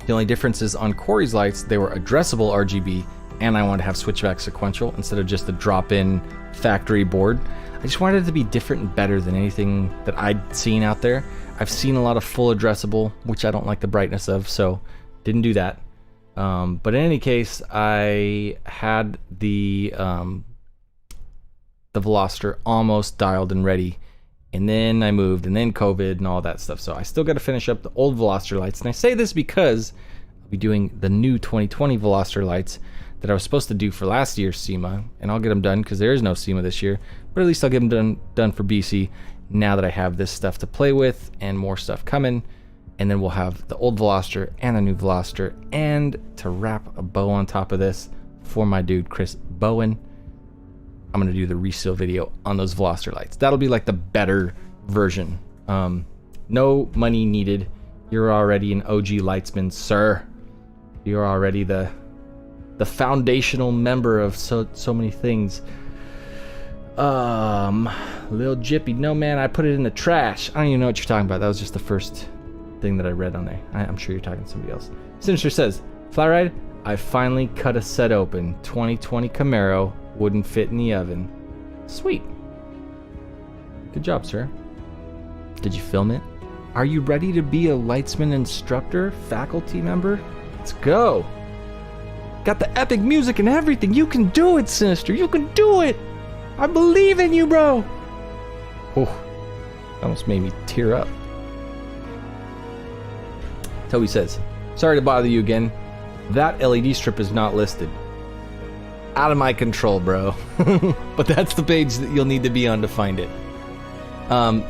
The only difference is on Corey's lights, they were addressable RGB, and I wanted to have switchback sequential instead of just a drop-in factory board. I just wanted it to be different and better than anything that I'd seen out there. I've seen a lot of full addressable, which I don't like the brightness of, so didn't do that. But in any case, I had the Veloster almost dialed and ready, and then I moved, and then COVID and all that stuff. So I still got to finish up the old Veloster lights, and I say this because I'll be doing the new 2020 Veloster lights that I was supposed to do for last year's SEMA, and I'll get them done because there is no SEMA this year, but at least I'll get them done for BC now that I have this stuff to play with and more stuff coming. And then we'll have the old Veloster and the new Veloster, and to wrap a bow on top of this for my dude Chris Bowen, I'm gonna do the reseal video on those Veloster lights. That'll be like the better version. No money needed. You're already an OG lightsman, sir. You're already the foundational member of so many things. Lil Jippy, no man, I put it in the trash. I don't even know what you're talking about. That was just the first thing that I read on there. I'm sure you're talking to somebody else. Sinister says, Flyride, I finally cut a set open. 2020 Camaro wouldn't fit in the oven. Sweet. Good job, sir. Did you film it? Are you ready to be a Lightsman instructor, faculty member? Let's go. Got the epic music and everything. You can do it, Sinister. You can do it. I believe in you, bro. Oh, almost made me tear up. Toby says, sorry to bother you again. That LED strip is not listed. Out of my control, bro. But that's the page that you'll need to be on to find it.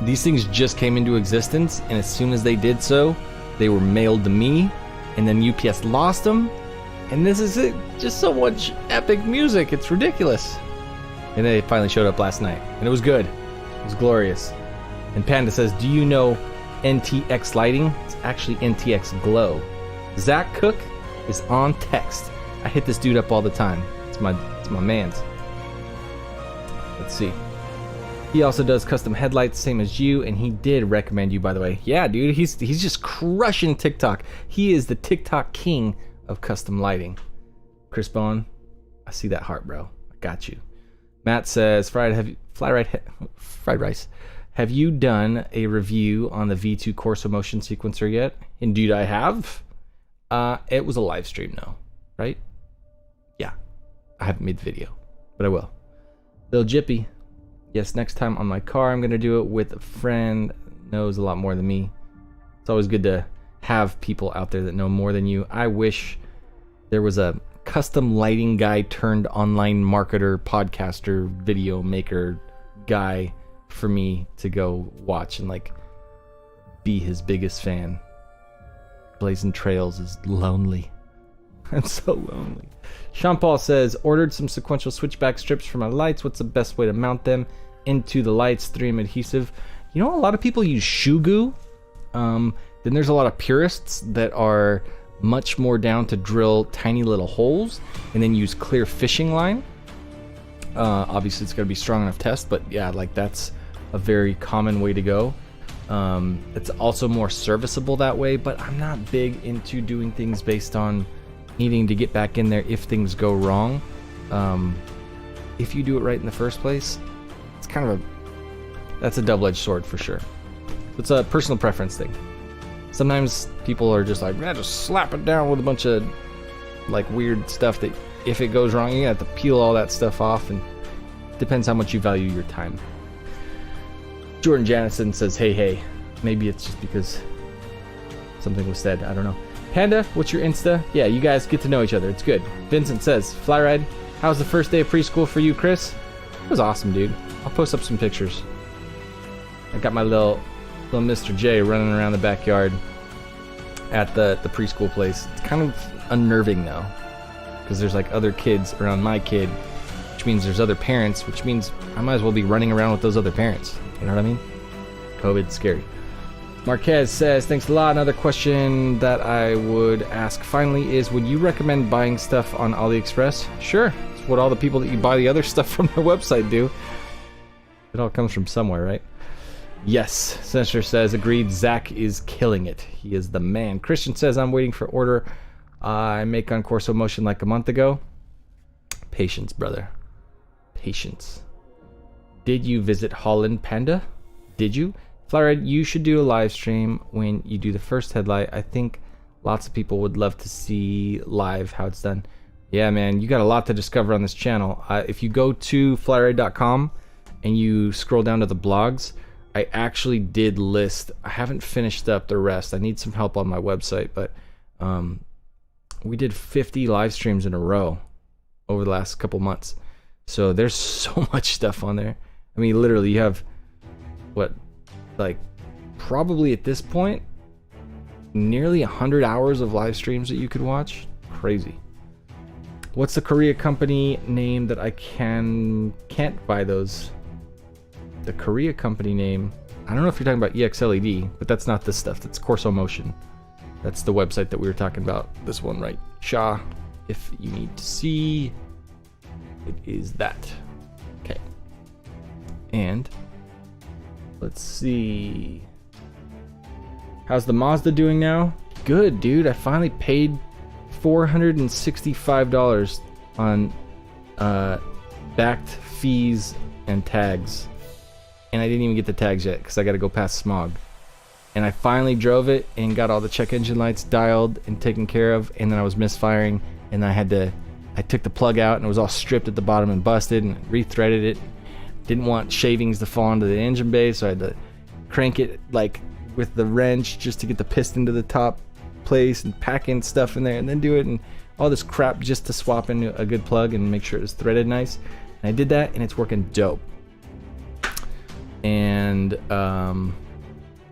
These things just came into existence, and as soon as they did so, they were mailed to me, and then UPS lost them, and this is it. Just so much epic music. It's ridiculous. And they finally showed up last night, and it was good. It was glorious. And Panda says, do you know NTX lighting? It's actually NTX Glow. Zach Cook is on text. I hit this dude up all the time. It's my man's. Let's see. He also does custom headlights, same as you, and he did recommend you, by the way. Yeah, dude, he's just crushing TikTok. He is the TikTok king of custom lighting. Chris Bowen, I see that heart, bro. I got you. Matt says, fried rice. have you done a review on the V2 Corso Motion sequencer yet? Indeed, I have. It was a live stream, though, right? Yeah, I haven't made the video, but I will. Lil Jippy, yes, next time on my car, I'm gonna do it with a friend knows a lot more than me. It's always good to have people out there that know more than you. I wish there was a custom lighting guy turned online marketer, podcaster, video maker guy for me to go watch and like be his biggest fan. Blazing Trails is lonely. I'm so lonely. Sean Paul says, ordered some sequential switchback strips for my lights. What's the best way to mount them into the lights? 3M adhesive. You know, a lot of people use shoe goo. Then there's a lot of purists that are much more down to drill tiny little holes and then use clear fishing line. Obviously it's got to be strong enough test, but yeah, like that's a very common way to go. It's also more serviceable that way, but I'm not big into doing things based on needing to get back in there if things go wrong. If you do it right in the first place, it's kind of that's a double-edged sword for sure. It's a personal preference thing. Sometimes people are just like, yeah, just slap it down with a bunch of like weird stuff that if it goes wrong, you have to peel all that stuff off, and it depends how much you value your time. Jordan Janison says, hey, maybe it's just because something was said, I don't know. Panda, what's your Insta? Yeah, you guys get to know each other, it's good. Vincent says, Fly Ride, how's the first day of preschool for you, Chris? It was awesome, dude. I'll post up some pictures. I got my little Mr. J running around the backyard at the preschool place. It's kind of unnerving though, because there's like other kids around my kid, which means there's other parents, which means I might as well be running around with those other parents. You know what I mean? COVID's scary. Marquez says, thanks a lot. Another question that I would ask finally is, would you recommend buying stuff on AliExpress? Sure. It's what all the people that you buy the other stuff from their website do. It all comes from somewhere, right? Yes. Senator says, agreed. Zach is killing it. He is the man. Christian says, I'm waiting for order I make on Corso Motion like a month ago. Patience, brother. Patience. Did you visit Holland, Panda? Did you? Flyred, you should do a live stream when you do the first headlight. I think lots of people would love to see live how it's done. Yeah, man, you got a lot to discover on this channel. If you go to flyride.com and you scroll down to the blogs, I actually did list, I haven't finished up the rest. I need some help on my website, but we did 50 live streams in a row over the last couple months. So there's so much stuff on there. I mean, literally, you have, what, like, probably at this point, nearly 100 hours of live streams that you could watch. Crazy. What's the Korea company name that I can't buy those? The Korea company name, I don't know if you're talking about EXLED, but that's not this stuff. That's Corso Motion. That's the website that we were talking about. This one, right? Shaw. If you need to see, it is that. Okay. And let's see. How's the Mazda doing now? Good, dude. I finally paid $465 on backed fees and tags. And I didn't even get the tags yet because I got to go past smog. And I finally drove it and got all the check engine lights dialed and taken care of. And then I was misfiring, and I took the plug out and it was all stripped at the bottom and busted, and rethreaded it. Didn't want shavings to fall into the engine bay, so I had to crank it like with the wrench just to get the piston to the top place and pack in stuff in there and then do it, and all this crap just to swap in a good plug and make sure it was threaded nice. And I did that, and it's working dope. And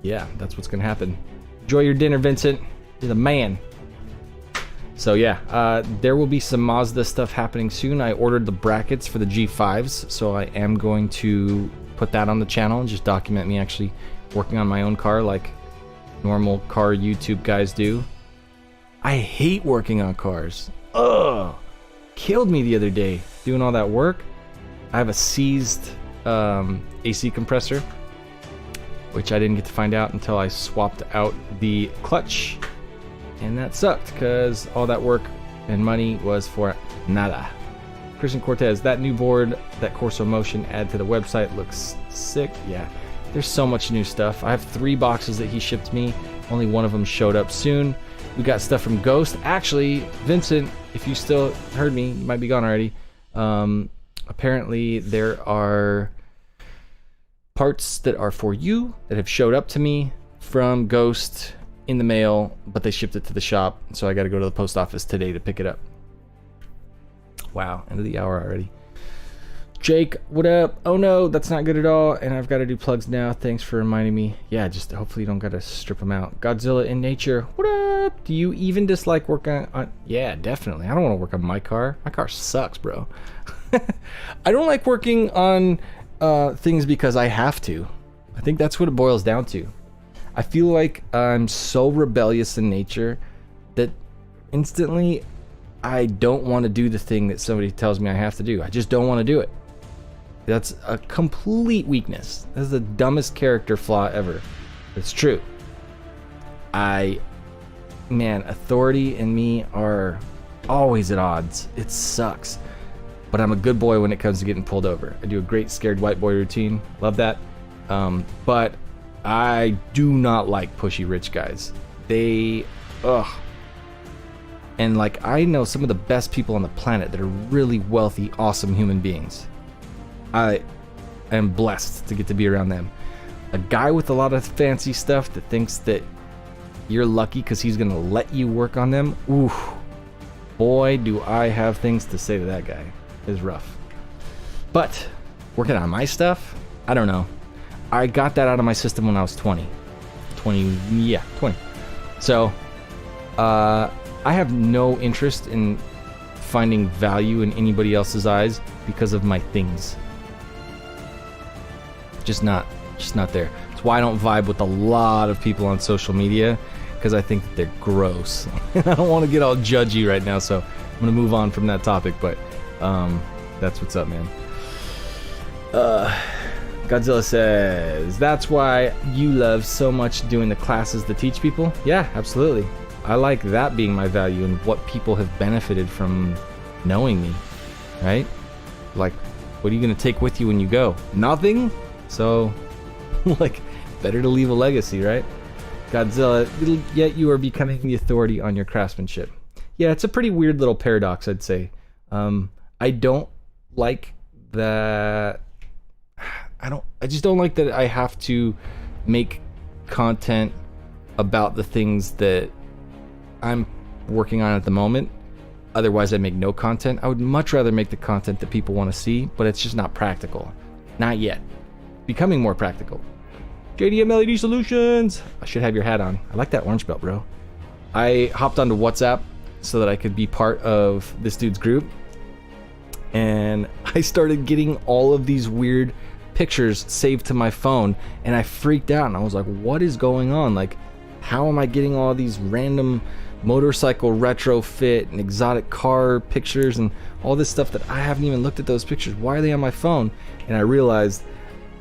yeah, that's what's gonna happen. Enjoy your dinner, Vincent. You're the man. So yeah, there will be some Mazda stuff happening soon. I ordered the brackets for the G5s, so I am going to put that on the channel and just document me actually working on my own car like normal car YouTube guys do. I hate working on cars. Ugh, killed me the other day doing all that work. I have a seized AC compressor, which I didn't get to find out until I swapped out the clutch. And that sucked because all that work and money was for nada. Christian Cortez, that new board that Corso Motion add to the website looks sick. Yeah, There's so much new stuff. I have 3 boxes that he shipped me. Only one of them showed up soon. We got stuff from Ghost. Actually, Vincent, if you still heard me, you might be gone already. Apparently, there are parts that are for you that have showed up to me from Ghost in the mail, but they shipped it to the shop, so I got to go to the post office today to pick it up. Wow, end of the hour already. Jake, what up? Oh no, that's not good at all, and I've got to do plugs now. Thanks for reminding me. Yeah, just hopefully you don't got to strip them out. Godzilla in nature, what up? Do you even dislike working on... Yeah, definitely. I don't want to work on my car. My car sucks, bro. I don't like working on things because I have to. I think that's what it boils down to. I feel like I'm so rebellious in nature that instantly I don't want to do the thing that somebody tells me I have to do. I just don't want to do it. That's a complete weakness. That's the dumbest character flaw ever. It's true. Man, authority and me are always at odds. It sucks. But I'm a good boy when it comes to getting pulled over. I do a great scared white boy routine. Love that. But I do not like pushy rich guys. Ugh. And like, I know some of the best people on the planet that are really wealthy, awesome human beings. I am blessed to get to be around them. A guy with a lot of fancy stuff that thinks that you're lucky because he's gonna let you work on them. Ooh, boy, do I have things to say to that guy. It's rough. But working on my stuff, I don't know. I got that out of my system when I was 20. 20. So, I have no interest in finding value in anybody else's eyes because of my things. Just not there. That's why I don't vibe with a lot of people on social media, because I think that they're gross. I don't want to get all judgy right now, so I'm gonna move on from that topic. But that's what's up, man. Godzilla says, that's why you love so much doing the classes to teach people. Yeah, absolutely. I like that being my value and what people have benefited from knowing me, right? Like, what are you going to take with you when you go? Nothing? So, like, better to leave a legacy, right? Godzilla, yet you are becoming the authority on your craftsmanship. Yeah, it's a pretty weird little paradox, I'd say. I don't like that... I just don't like that I have to make content about the things that I'm working on at the moment. Otherwise, I make no content. I would much rather make the content that people want to see, but it's just not practical. Not yet. Becoming more practical. JDM LED Solutions! I should have your hat on. I like that orange belt, bro. I hopped onto WhatsApp so that I could be part of this dude's group. And I started getting all of these weird pictures saved to my phone, and I freaked out, and I was like, what is going on? Like, how am I getting all these random motorcycle retrofit and exotic car pictures and all this stuff that I haven't even looked at those pictures? Why are they on my phone? And I realized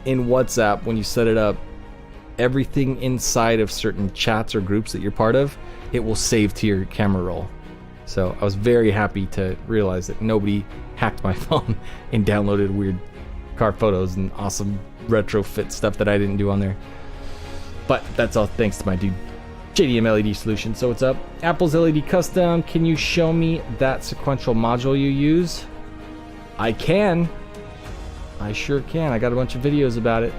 in WhatsApp, when you set it up, everything inside of certain chats or groups that you're part of, it will save to your camera roll. So I was very happy to realize that nobody hacked my phone and downloaded weird car photos and awesome retrofit stuff that I didn't do on there. But that's all thanks to my dude JDM LED Solution. So what's up? Apple's LED Custom, can you show me that sequential module you use? I can. I sure can. I got a bunch of videos about it.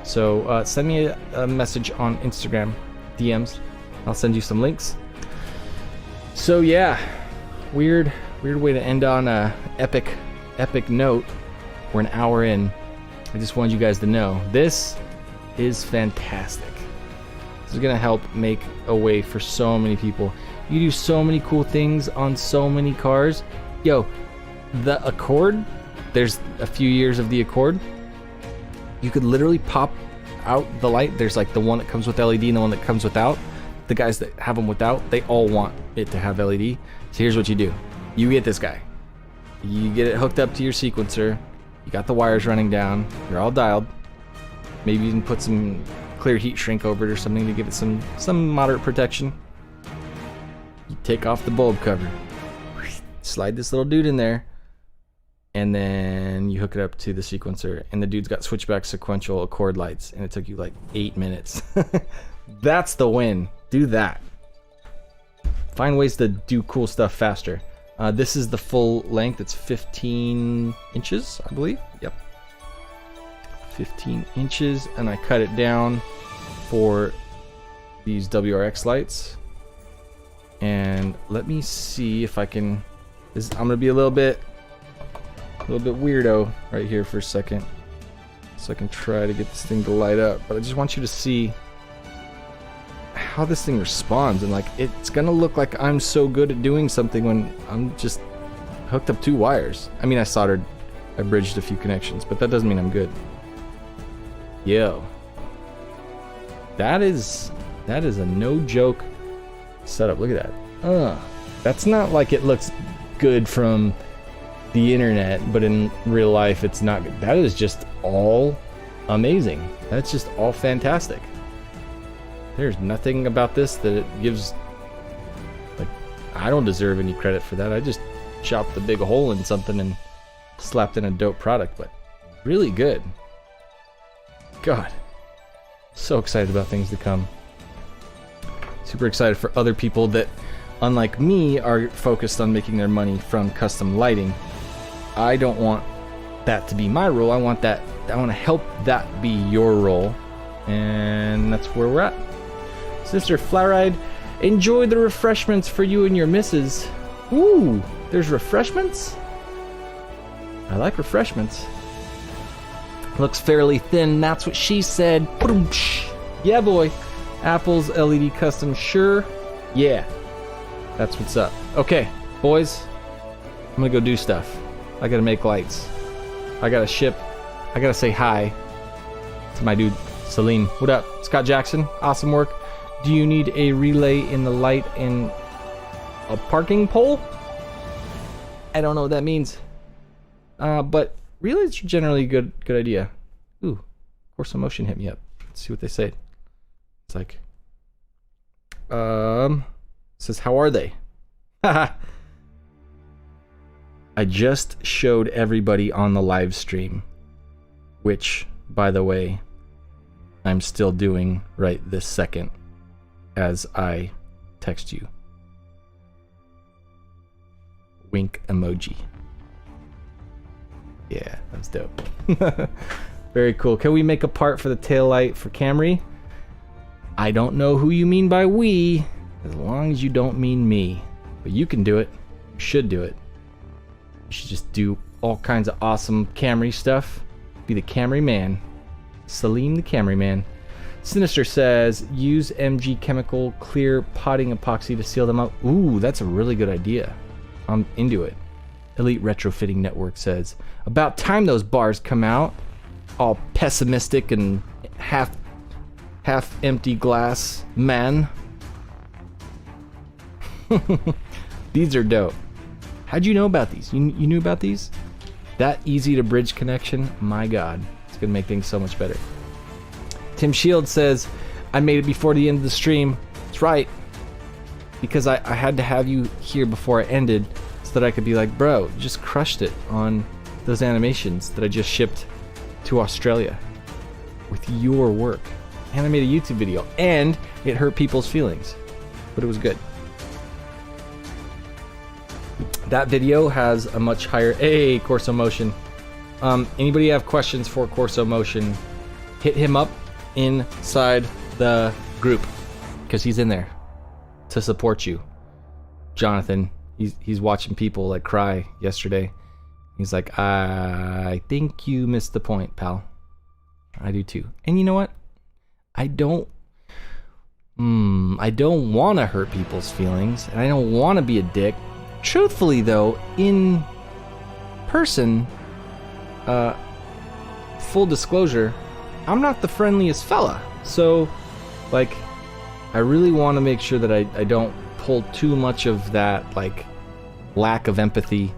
So send me a message on Instagram DMs. I'll send you some links. So yeah, weird way to end on a epic note. We're an hour in. I just wanted you guys to know this is fantastic. This is gonna help make a way for so many people. You do so many cool things on so many cars. Yo, the Accord, there's a few years of the Accord. You could literally pop out the light. There's like the one that comes with LED and the one that comes without. The guys that have them without, they all want it to have LED. So here's what you do. You get this guy. You get it hooked up to your sequencer. You got the wires running down. You're all dialed. Maybe you can put some clear heat shrink over it or something to give it some moderate protection. You take off the bulb cover. Slide this little dude in there. and then you hook it up to the sequencer, and the dude's got switchback sequential accord lights, and it took you like 8 minutes. That's the win. Do that. Find ways to do cool stuff faster. This is the full length. It's 15 inches, I believe. Yep. 15 inches, and I cut it down for these WRX lights. And let me see if I can. I'm gonna be a little bit weirdo right here for a second, so I can try to get this thing to light up. But I just want you to see how this thing responds, and like it's gonna look like I'm so good at doing something when I'm just hooked up 2 wires. I mean, I bridged a few connections, but that doesn't mean I'm good. Yo, that is a no joke setup. Look at that. That's not like it looks good from the internet, but in real life it's not good. That is just all amazing. That's just all fantastic. There's nothing about this that it gives, like, I don't deserve any credit for that. I just chopped a big hole in something and slapped in a dope product, but really good. God, so excited about things to come. Super excited for other people that, unlike me, are focused on making their money from custom lighting. I don't want that to be my role. I want to help that be your role, and that's where we're at. Sister Flaride, enjoy the refreshments for you and your missus. Ooh, there's refreshments? I like refreshments. Looks fairly thin, that's what she said. Yeah, boy. Apple's LED custom, sure. Yeah, that's what's up. Okay, boys, I'm gonna go do stuff. I gotta make lights. I gotta ship. I gotta say hi to my dude, Salim. What up? Scott Jackson, awesome work. Do you need a relay in the light in a parking pole? I don't know what that means. But relays are generally a good idea. Ooh, Corso Motion hit me up. Let's see what they say. It's like, says, how are they? Haha. I just showed everybody on the live stream, which, by the way, I'm still doing right this second as I text you. Wink emoji. Yeah, that's dope. Very cool. Can we make a part for the tail light for Camry? I don't know who you mean by we, as long as you don't mean me. But you can do it. You should do it. You should just do all kinds of awesome Camry stuff. Be the Camry man. Salim the Camry man. Sinister says, use MG chemical clear potting epoxy to seal them up. Ooh, that's a really good idea. I'm into it. Elite Retrofitting Network says, about time those bars come out. All pessimistic and half empty glass man. These are dope. How'd you know about these? You knew about these? That easy to bridge connection? My God, it's gonna make things so much better. Tim Shields says, I made it before the end of the stream. That's right. Because I had to have you here before I ended so that I could be like, bro, you just crushed it on those animations that I just shipped to Australia with your work. And I made a YouTube video, and it hurt people's feelings, but it was good. That video has a much higher, hey, Corso Motion. Anybody have questions for Corso Motion, hit him up inside the group, because he's in there to support you. Jonathan, he's watching people like cry yesterday. He's like, I think you missed the point, pal. I do too. And you know what? I don't want to hurt people's feelings, and I don't want to be a dick. Truthfully, though, in person, full disclosure, I'm not the friendliest fella. So, like, I really want to make sure that I don't pull too much of that, like, lack of empathy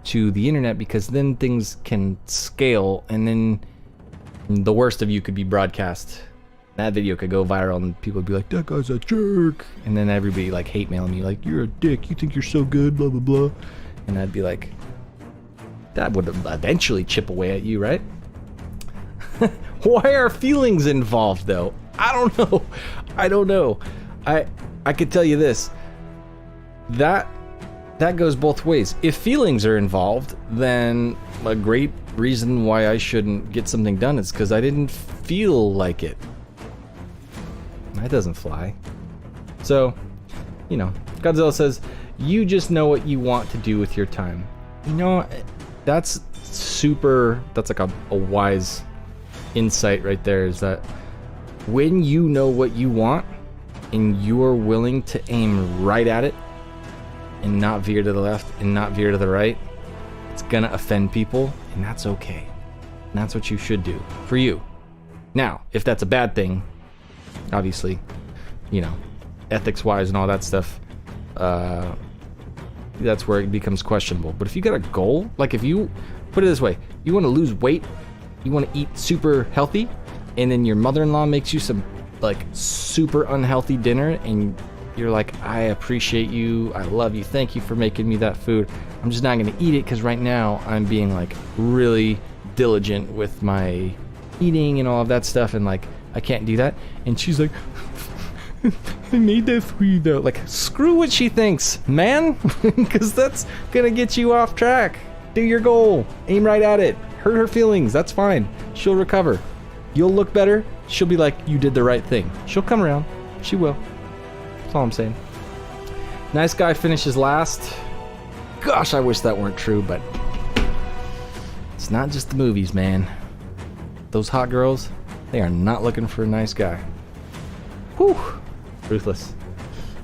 to the internet, because then things can scale, and then the worst of you could be broadcast. That video could go viral, and people would be like, that guy's a jerk. And then everybody, like, hate mailing me, like, you're a dick, you think you're so good, blah, blah, blah. And I'd be like, That would eventually chip away at you, right? Why are feelings involved, though? I don't know. I don't know. I could tell you this. That goes both ways. If feelings are involved, then a great reason why I shouldn't get something done is because I didn't feel like it. That doesn't fly. So, you know, Godzilla says, you just know what you want to do with your time. You know, that's like a wise insight right there, is that when you know what you want and you're willing to aim right at it and not veer to the left and not veer to the right, it's gonna offend people, and that's okay. And that's what you should do for you. Now, if that's a bad thing, obviously, you know, ethics wise and all that stuff, that's where it becomes questionable. But if you got a goal, like if you put it this way, you want to lose weight, you want to eat super healthy, and then your mother-in-law makes you some like super unhealthy dinner, and you're like, I appreciate you, I love you, thank you for making me that food. I'm just not going to eat it because right now I'm being like really diligent with my eating and all of that stuff, and like I can't do that. And she's like, I made that for you though. Like, screw what she thinks, man, because that's gonna get you off track. Do your goal, aim right at it, hurt her feelings, that's fine. She'll recover. You'll look better. She'll be like, you did the right thing. She'll come around. She will. That's all I'm saying. Nice guy finishes last. Gosh, I wish that weren't true, but it's not just the movies, man. Those hot girls, they are not looking for a nice guy. Whew. Ruthless.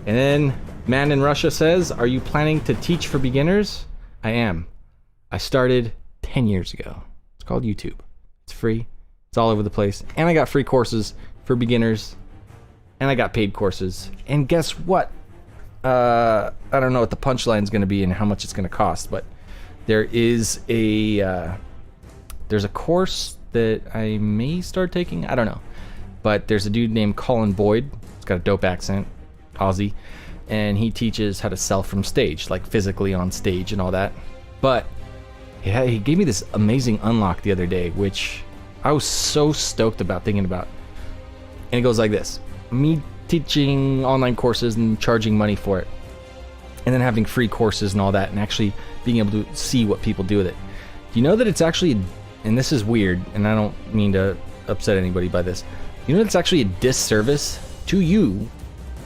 And then Man in Russia says, are you planning to teach for beginners? I am. I started 10 years ago. It's called YouTube. It's free. It's all over the place. And I got free courses for beginners. And I got paid courses. And guess what? I don't know what the punchline is going to be and how much it's going to cost, but there is there's a course that I may start taking. I don't know. But there's a dude named Colin Boyd. He's got a dope accent, Aussie, and he teaches how to sell from stage, like physically on stage and all that. But he gave me this amazing unlock the other day, which I was so stoked about thinking about. And it goes like this. Me teaching online courses and charging money for it, and then having free courses and all that, and actually being able to see what people do with it. You know that it's actually, and this is weird, and I don't mean to upset anybody by this, you know it's actually a disservice to you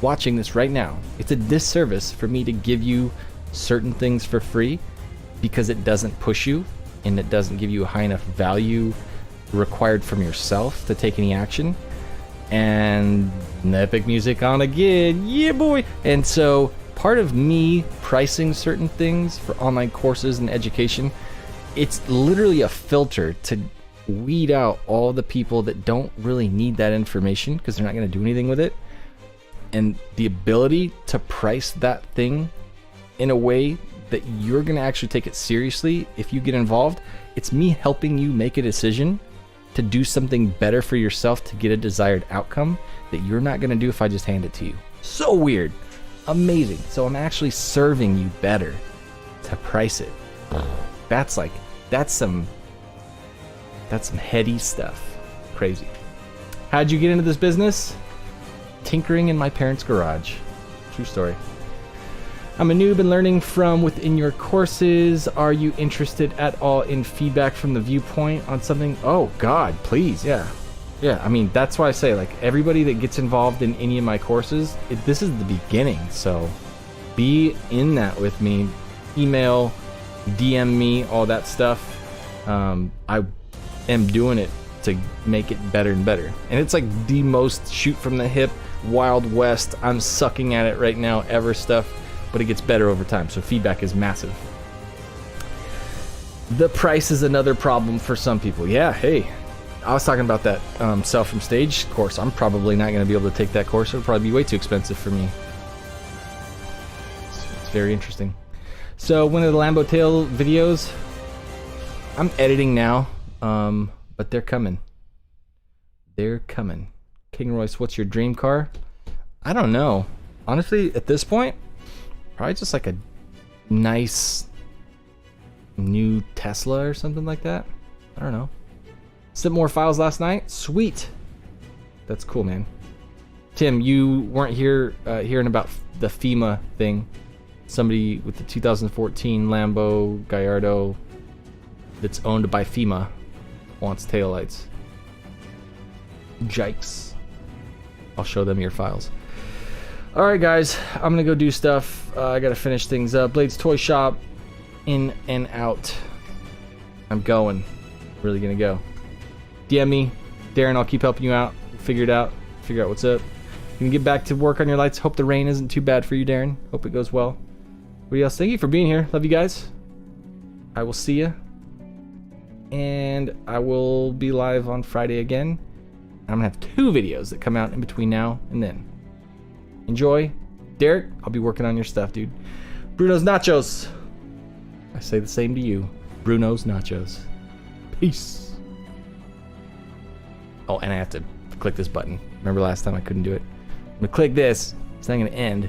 watching this right now. It's a disservice for me to give you certain things for free because it doesn't push you and it doesn't give you a high enough value required from yourself to take any action. And epic music on again, yeah boy. And so part of me pricing certain things for online courses and education, it's literally a filter to weed out all the people that don't really need that information because they're not going to do anything with it. And the ability to price that thing in a way that you're going to actually take it seriously if you get involved, it's me helping you make a decision to do something better for yourself to get a desired outcome that you're not going to do if I just hand it to you. So weird. Amazing. So I'm actually serving you better to price it. That's some heady stuff. Crazy. How'd you get into this business? Tinkering in my parents' garage. True story. I'm a noob and learning from within your courses. Are you interested at all in feedback from the viewpoint on something? Oh God, please. Yeah. I mean, that's why I say, like, everybody that gets involved in any of my courses, this is the beginning. So be in that with me. Email, DM me, all that stuff. I am doing it to make it better and better. And it's like the most shoot from the hip, Wild West, I'm sucking at it right now ever stuff. But it gets better over time, so feedback is massive. The price is another problem for some people. Yeah, hey, I was talking about that sell from stage course. I'm probably not going to be able to take that course. It'll probably be way too expensive for me. It's very interesting. So when are the Lambo Tail videos? I'm editing now, but they're coming. They're coming. King Royce, what's your dream car? I don't know. Honestly, at this point, probably just like a nice new Tesla or something like that. I don't know. Sent more files last night. Sweet. That's cool, man. Tim, you weren't here hearing about the FEMA thing. Somebody with the 2014 Lambo Gallardo that's owned by FEMA wants taillights. Jikes. I'll show them your files. Alright guys, I'm gonna go do stuff. I gotta finish things up. Blade's Toy Shop, in and out. I'm going. Really gonna go. DM me. Darren, I'll keep helping you out. Figure it out. Figure out what's up. You can get back to work on your lights. Hope the rain isn't too bad for you, Darren. Hope it goes well. Everybody else, thank you for being here. Love you guys. I will see you. And I will be live on Friday again. I'm gonna have 2 videos that come out in between now and then. Enjoy. Derek, I'll be working on your stuff, dude. Bruno's Nachos. I say the same to you. Bruno's Nachos. Peace. Oh, and I have to click this button. Remember last time I couldn't do it? I'm gonna click this. It's not gonna end.